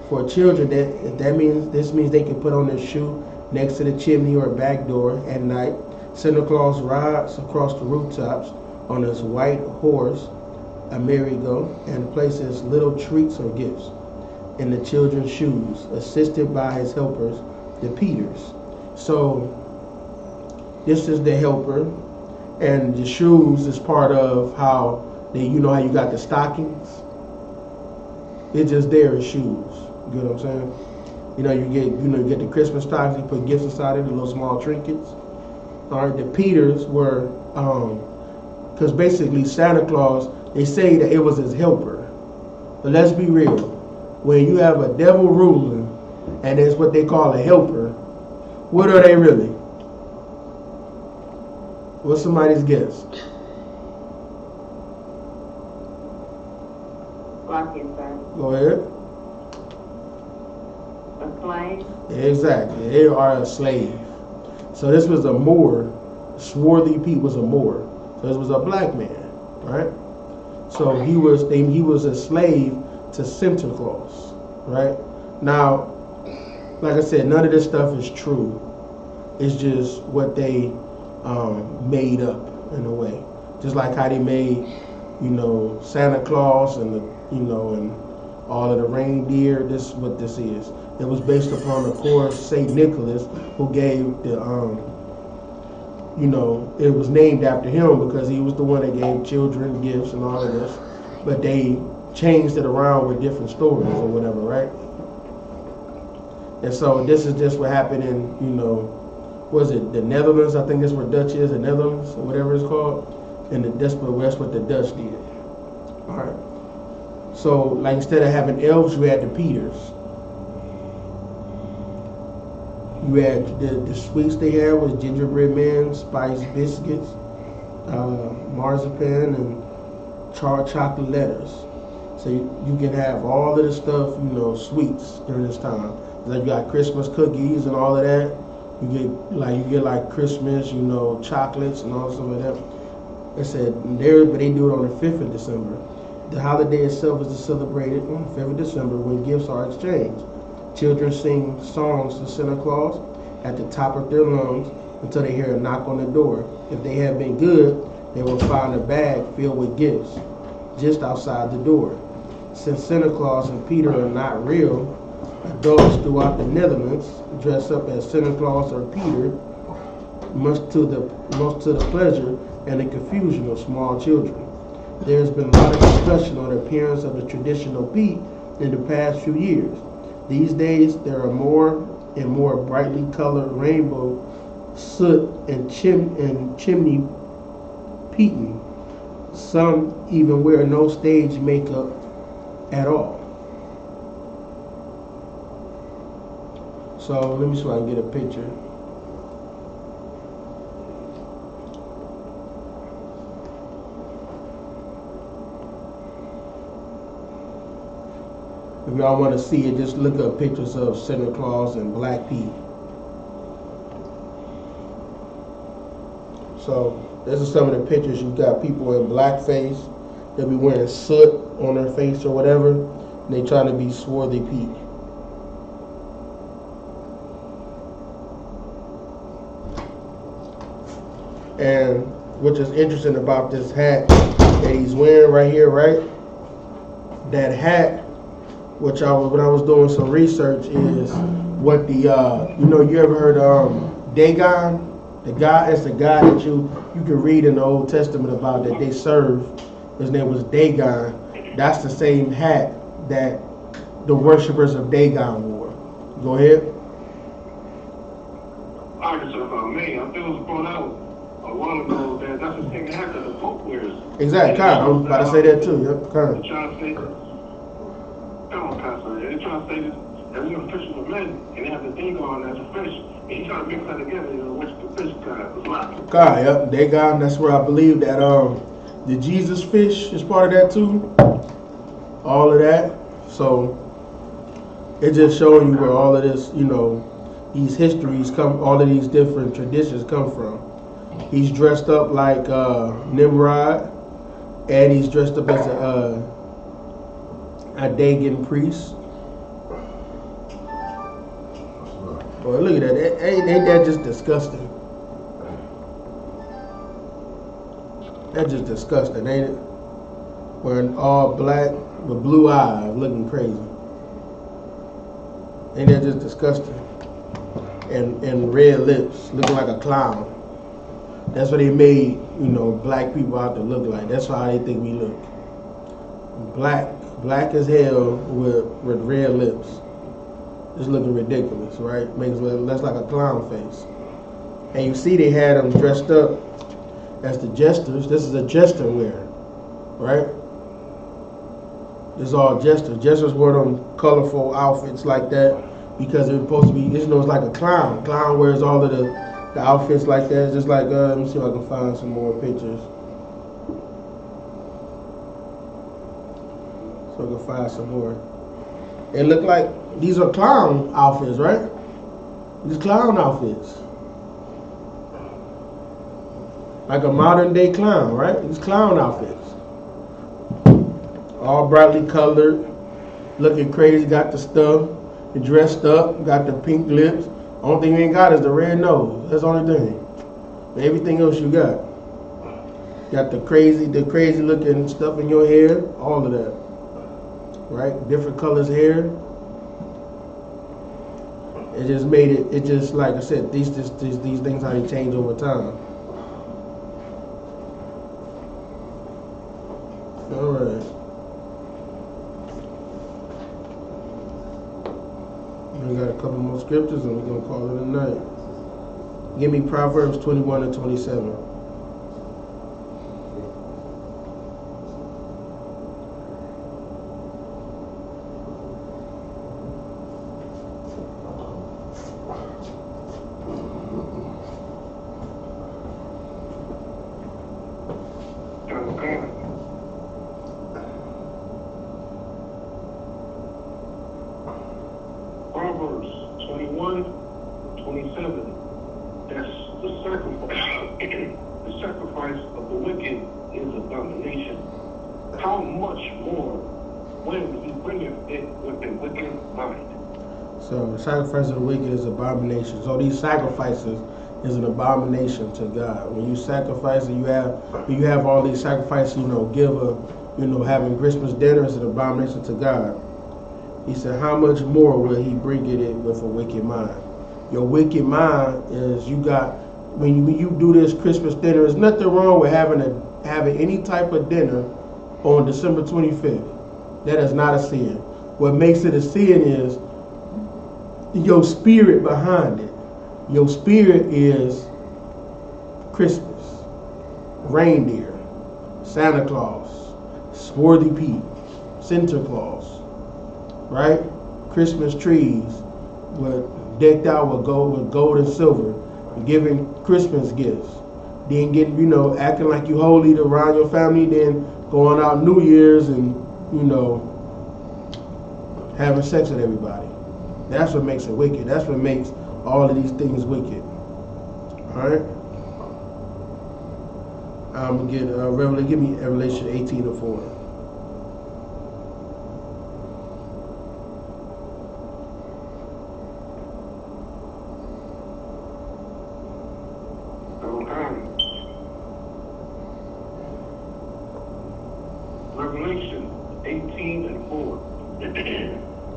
For children, this means they can put on their shoe next to the chimney or back door at night. Santa Claus rides across the rooftops on his white horse, a merry-go, and places little treats or gifts in the children's shoes, assisted by his helpers, the Peters. So this is the helper, and the shoes is part of how they, you know how you got the stockings? It's just there as shoes. You know what I'm saying? You get the Christmas stockings, you put gifts inside it, the little small trinkets. All right, the Peters were, because basically Santa Claus, they say that it was his helper. But let's be real. When you have a devil ruling, and it's what they call a helper, what are they really? What's somebody's guess? Go ahead. A slave? Exactly. They are a slave. So this was a Moor. Swarthy Pete was a Moor. So this was a black man, right? So he was a slave to Santa Claus, right? Now, like I said, none of this stuff is true. It's just what they made up in a way. Just like how they made, Santa Claus and and all of the reindeer. This is what this is. It was based upon, of course, Saint Nicholas, who gave the it was named after him because he was the one that gave children gifts and all of this. But they changed it around with different stories or whatever, right? And so this is just what happened in, was it the Netherlands? I think that's where Dutch is, the Netherlands, or whatever it's called. And that's what the Dutch did. All right. So, like, instead of having elves, you had the Peters. You had the sweets they had was gingerbread man, spiced biscuits, marzipan, and charred chocolate letters. So you can have all of the stuff, sweets during this time. Like you got Christmas cookies and all of that. You get like Christmas, chocolates and all stuff like that. It said there, but they do it on the 5th of December. The holiday itself is celebrated on the 5th of December when gifts are exchanged. Children sing songs to Santa Claus at the top of their lungs until they hear a knock on the door. If they have been good, they will find a bag filled with gifts just outside the door. Since Santa Claus and Peter are not real, adults throughout the Netherlands dress up as Santa Claus or Peter, much to the pleasure and the confusion of small children. There has been a lot of discussion on the appearance of the traditional Pete in the past few years. These days, there are more and more brightly colored rainbow soot and chimney Peting. Some even wear no stage makeup at all. So let me see if I can get a picture. If y'all want to see it, just look up pictures of Santa Claus and Black Pete. So this is some of the pictures. You got people in blackface. They'll be wearing soot on their face or whatever. And they trying to be swarthy Pete. And which is interesting about this hat that he's wearing right here, right? That hat, when I was doing some research, is what the you ever heard of Dagon? It's the God that you can read in the Old Testament about that they served. His name was Dagon. That's the same hat that the worshippers of Dagon wore. Go ahead. I was brought out a while ago that that's the same hat that the Pope wears. Exactly, kind of. I was about to say that too. Yep, kind of. Trying to say this. Come on, Pastor. They're trying to say this. That we are fishing with men, and they have the thing on as a fish. And he's trying to mix that together, which the fish kind was like. God, yep, Dagon. That's where I believe that the Jesus fish is part of that too. All of that. So it's just showing you where all of this, these histories come, all of these different traditions come from. He's dressed up like Nimrod, and he's dressed up as a Dagon priest. Boy, look at that. Ain't that just disgusting? That's just disgusting, ain't it? Wearing all black with blue eyes, looking crazy. Ain't that just disgusting? And red lips, looking like a clown. That's what they made, black people out to look like. That's how they think we look. Black as hell with red lips. It's looking ridiculous, right? Makes it less like a clown face. And you see they had them dressed up as the jesters. This is a jester wear, right? This is all jesters. Jesters wear them colorful outfits like that because it's supposed to be, it's like a clown. Clown wears all of the outfits like that. It's just like, let me see if I can find some more pictures. So I can find some more. It look like these are clown outfits, right? These clown outfits. Like a modern day clown, right? These clown outfits. All brightly colored, looking crazy, got the stuff, dressed up, got the pink lips. Only thing you ain't got is the red nose. That's the only thing. Everything else you got. Got the crazy looking stuff in your hair, all of that. Right? Different colors hair. It just made it just like I said, these things how they change over time. Alright. We got a couple more scriptures and we're gonna call it a night. Give me Proverbs 21 and 27. Proverbs 21, 27. That's the sacrifice. The sacrifice of the wicked is abomination. How much more when he bringeth it with a wicked mind? So the sacrifice of the wicked is abomination. So these sacrifices is an abomination to God. When you sacrifice and you have all these sacrifices, having Christmas dinner is an abomination to God. He said, how much more will he bring it with a wicked mind? Your wicked mind is when you do this Christmas dinner, there's nothing wrong with having any type of dinner on December 25th. That is not a sin. What makes it a sin is your spirit behind it. Your spirit is Christmas, reindeer, Santa Claus, Swarthy Pete, Santa Claus. Right? Christmas trees were decked out with gold and silver, giving Christmas gifts. Then acting like you holy around your family, then going out New Year's and, having sex with everybody. That's what makes it wicked. That's what makes all of these things wicked. Alright? I'm gonna get give me Revelation 18 and 4. Revelation 18 and 4.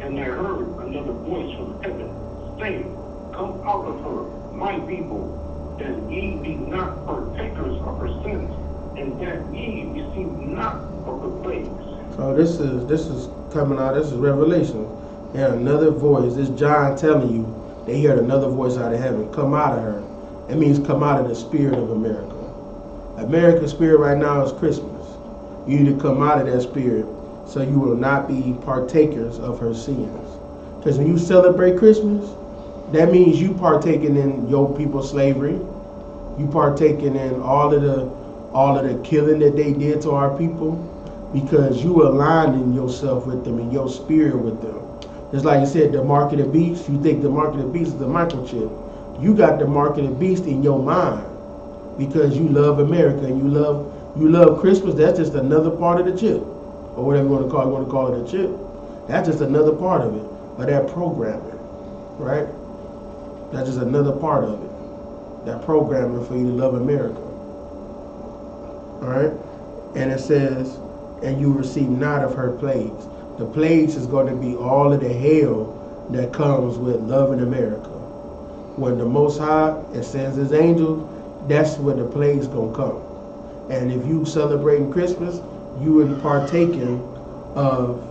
And I heard another voice from heaven saying, come out of her, my people, that ye be not partakers of her sins, and that ye receive not of her plagues. So this is coming out. This is Revelation. And another voice. This John telling you they heard another voice out of heaven. Come out of her. It means come out of the spirit of America. America's spirit right now is Christmas. You need to come out of that spirit so you will not be partakers of her sins. Because when you celebrate Christmas, that means you partaking in your people's slavery. You partaking in all of the killing that they did to our people, because you aligning yourself with them and your spirit with them. Just like you said, the mark of the beast. You think the mark of the beast is the microchip. You got the mark of the beast in your mind because you love America and you love Christmas. That's just another part of the chip, or whatever you want to call it. You want to call it a chip. That's just another part of it, of that programming, right? That's just another part of it. That programming for you to love America. All right? And it says, and you receive not of her plagues. The plagues is going to be all of the hell that comes with loving America. When the Most High, it sends his angels, that's where the plagues going to come. And if you celebrating Christmas, you will partaking of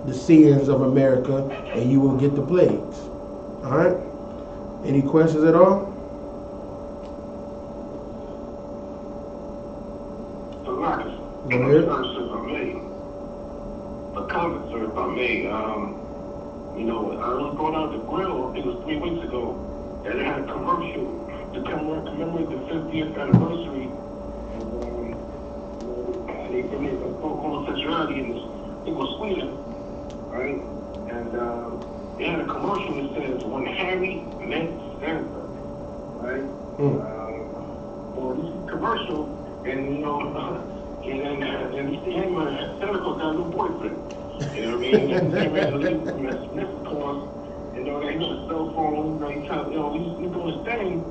the sins of America, and you will get the plagues. All right? Any questions at all? So, Marcus, Go ahead. a comment, sir, if I may. You know, I was going out to grill, it was 3 weeks ago, and it had a commercial to commemorate the 50th anniversary of they spoke homosexuality in this, it was Sweden, right? And they had a commercial that says, when Harry met Santa, right? Well, this commercial, and you know, and Santa Claus got a new boyfriend. You know what I mean? And they ran to leave from Mr. Claus, you know, they got a cell phone, he's doing his thing,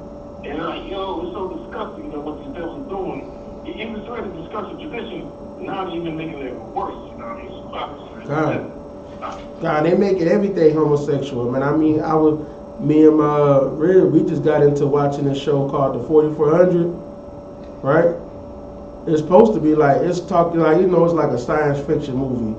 and they're like, yo, it's so disgusting, you know, what these devils are doing. He was trying to discuss the tradition, now they're even making it worse, you know what I mean? God, they making everything homosexual, man. I mean, me and my Red, we just got into watching a show called The 4400, right? It's supposed to be like, it's talking like, you know, it's like a science fiction movie,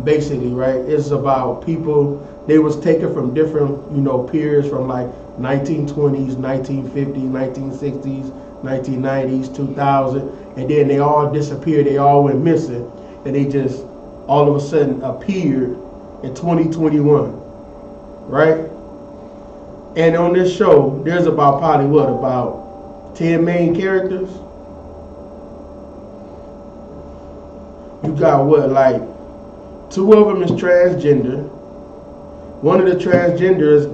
basically, right? It's about people, they was taken from different, you know, periods from like 1920s, 1950s, 1960s, 1990s, 2000, and then they all disappeared, they all went missing, and they just all of a sudden appeared in 2021, right? And on this show, there's about probably what, about 10 main characters? You got what, like 2 of them is transgender. One of the transgenders,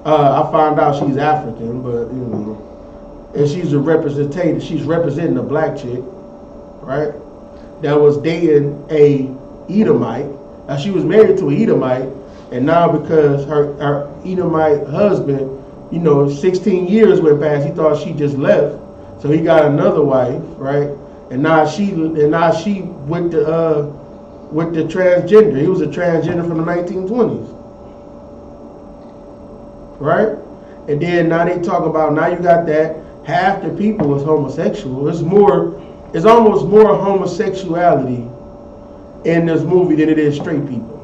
I found out she's African, but you know, and she's representing a black chick, right? That was dating a Edomite. Now she was married to an Edomite, and now because her Edomite husband, you know, 16 years went past, he thought she just left, so he got another wife, right? And now she with the transgender. He was a transgender from the 1920s, right? And then now they talk about, now you got that half the people is homosexual. It's almost more homosexuality in this movie than it is straight people.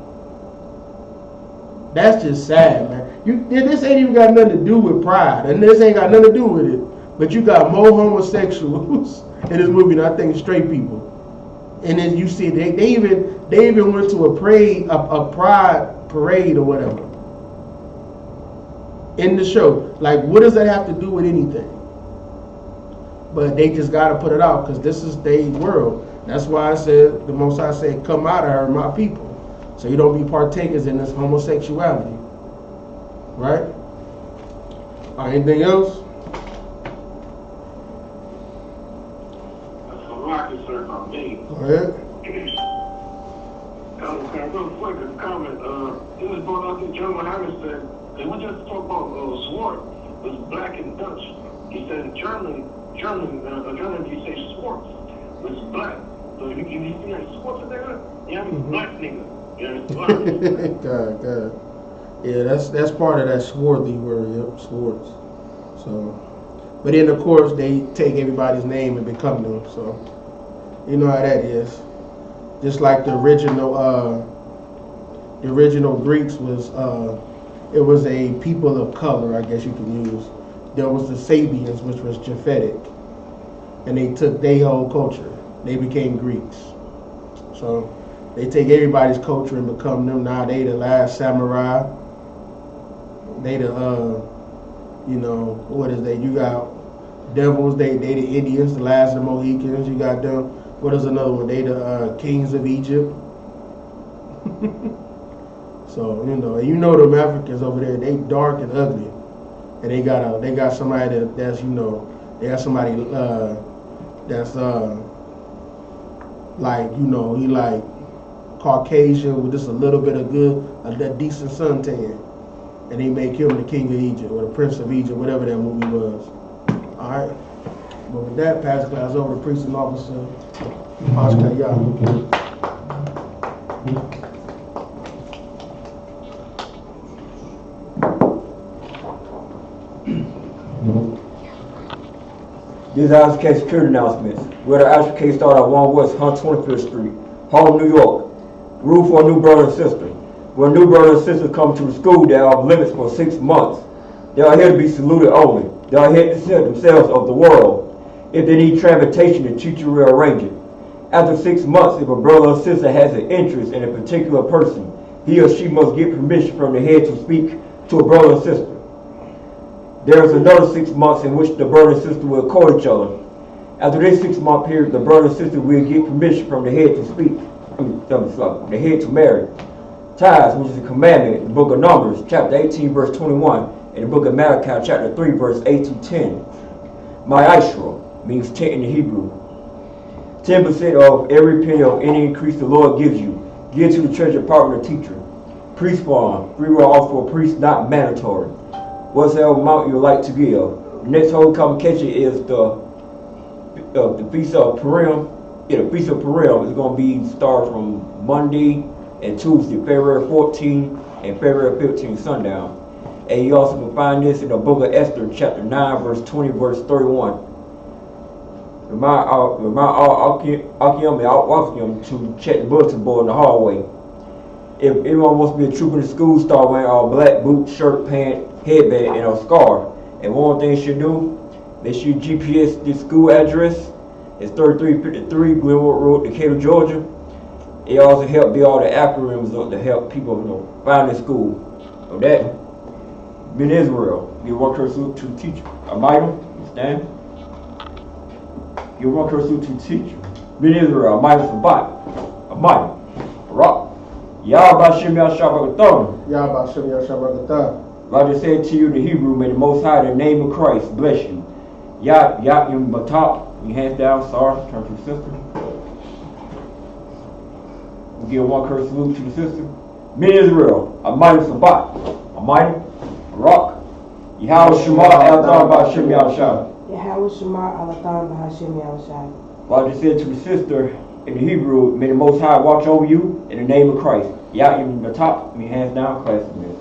That's just sad, man. This ain't even got nothing to do with pride, and this ain't got nothing to do with it. But you got more homosexuals in this movie than I think straight people. And then you see they even went to a pride parade or whatever in the show. Like, what does that have to do with anything? But they just got to put it out because this is their world. That's why I said, the Most High said, come out of her, my people. So you don't be partakers in this homosexuality. Right? Anything else? That's a rocket, sir, from me. Go ahead. Real quick, a comment. It was brought up that Yahanna said, and we just talked about Swart was black and Dutch. He said in German, you say Schwartz was black. So if you see like Schwartz there, yeah, I'm black nigga. God. Yeah, that's part of that swarthy word, yep, Schwartz. So, but then of course they take everybody's name and become them. So, you know how that is. Just like the original Greeks was, it was a people of color, I guess you can use. There was the Sabians, which was Japhetic, and they took their whole culture. They became Greeks. So they take everybody's culture and become them. Now they the last samurai. They the you know, what is they? You got devils. They the Indians, the last of the Mohicans. You got them. What is another one? They the kings of Egypt. So you know them Africans over there. They dark and ugly, and they got somebody that's they got somebody that's like he like Caucasian with just a little bit of that decent suntan. And they make him the king of Egypt, or the prince of Egypt, whatever that movie was. All right. But with that, pass the class over to priest and officer, I.S.U.P.K. These I.S.U.P.K security announcements. Where the I.S.U.P.K start at 1 West 125th Street, Harlem, New York. Rule for a new brother and sister. When new brother and sister come to the school, they are off limits for 6 months. They are here to be saluted only. They are here to set themselves of the world. If they need transportation, the teacher will arrange it. After 6 months, if a brother or sister has an interest in a particular person, he or she must get permission from the head to speak to a brother or sister. There is another 6 months in which the brother and sister will court each other. After this 6-month period, the brother and sister will get permission from the head to speak, the head to marry. Tithes, which is a commandment, in the book of Numbers, chapter 18, verse 21, and the book of Malachi, chapter 3, verse 8 to 10. Ma'ashra means 10 in the Hebrew. 10% of every penny of any increase the Lord gives you. Give to the treasury department or teacher. Priest farm, free will offer for a priest, not mandatory. Whatsoever amount you would like to give. The next holy convocation is the Feast of Purim. Yeah, the Feast of Purim is going to be start from Monday and Tuesday, February 14 and February 15, sundown. And you also can find this in the book of Esther, chapter 9, verse 20, verse 31. Remind all Akim and Al-Wakim to check the bulletin board in the hallway. If anyone wants to be a trooper in the school, start wearing a black boot, shirt, pant, headband, and a scarf. And one thing you should do, they should GPS the school address. It's 3353 Glenwood Road, Decatur, Georgia. It also help build all the acronyms to help people find their school. So that, in Israel, give one curse salute to the teacher. Amitem, stand. Give one curse salute to the teacher. In Israel, Amitem Sabat. Amitem. Rock. Yah B'Shem Yah Shabbat. Yah B'Shem Yah Shabbat. I just said to you in the Hebrew, may the Most High, in the name of Christ, bless you. Yah Yim Batop. Your hands down, sorry, turn to the sister. We'll give one curse salute to the sister. Men Israel, Amitem Sabat, Amitem, Rock, Yahweh Shema, Alatham B'Shem Yahushua. Yahweh Shema, Alatham B'Shem Yahushua. Well, I just said to the sister in the Hebrew, may the Most High watch over you in the name of Christ. Yah Yim Batop, your hands down, class of men.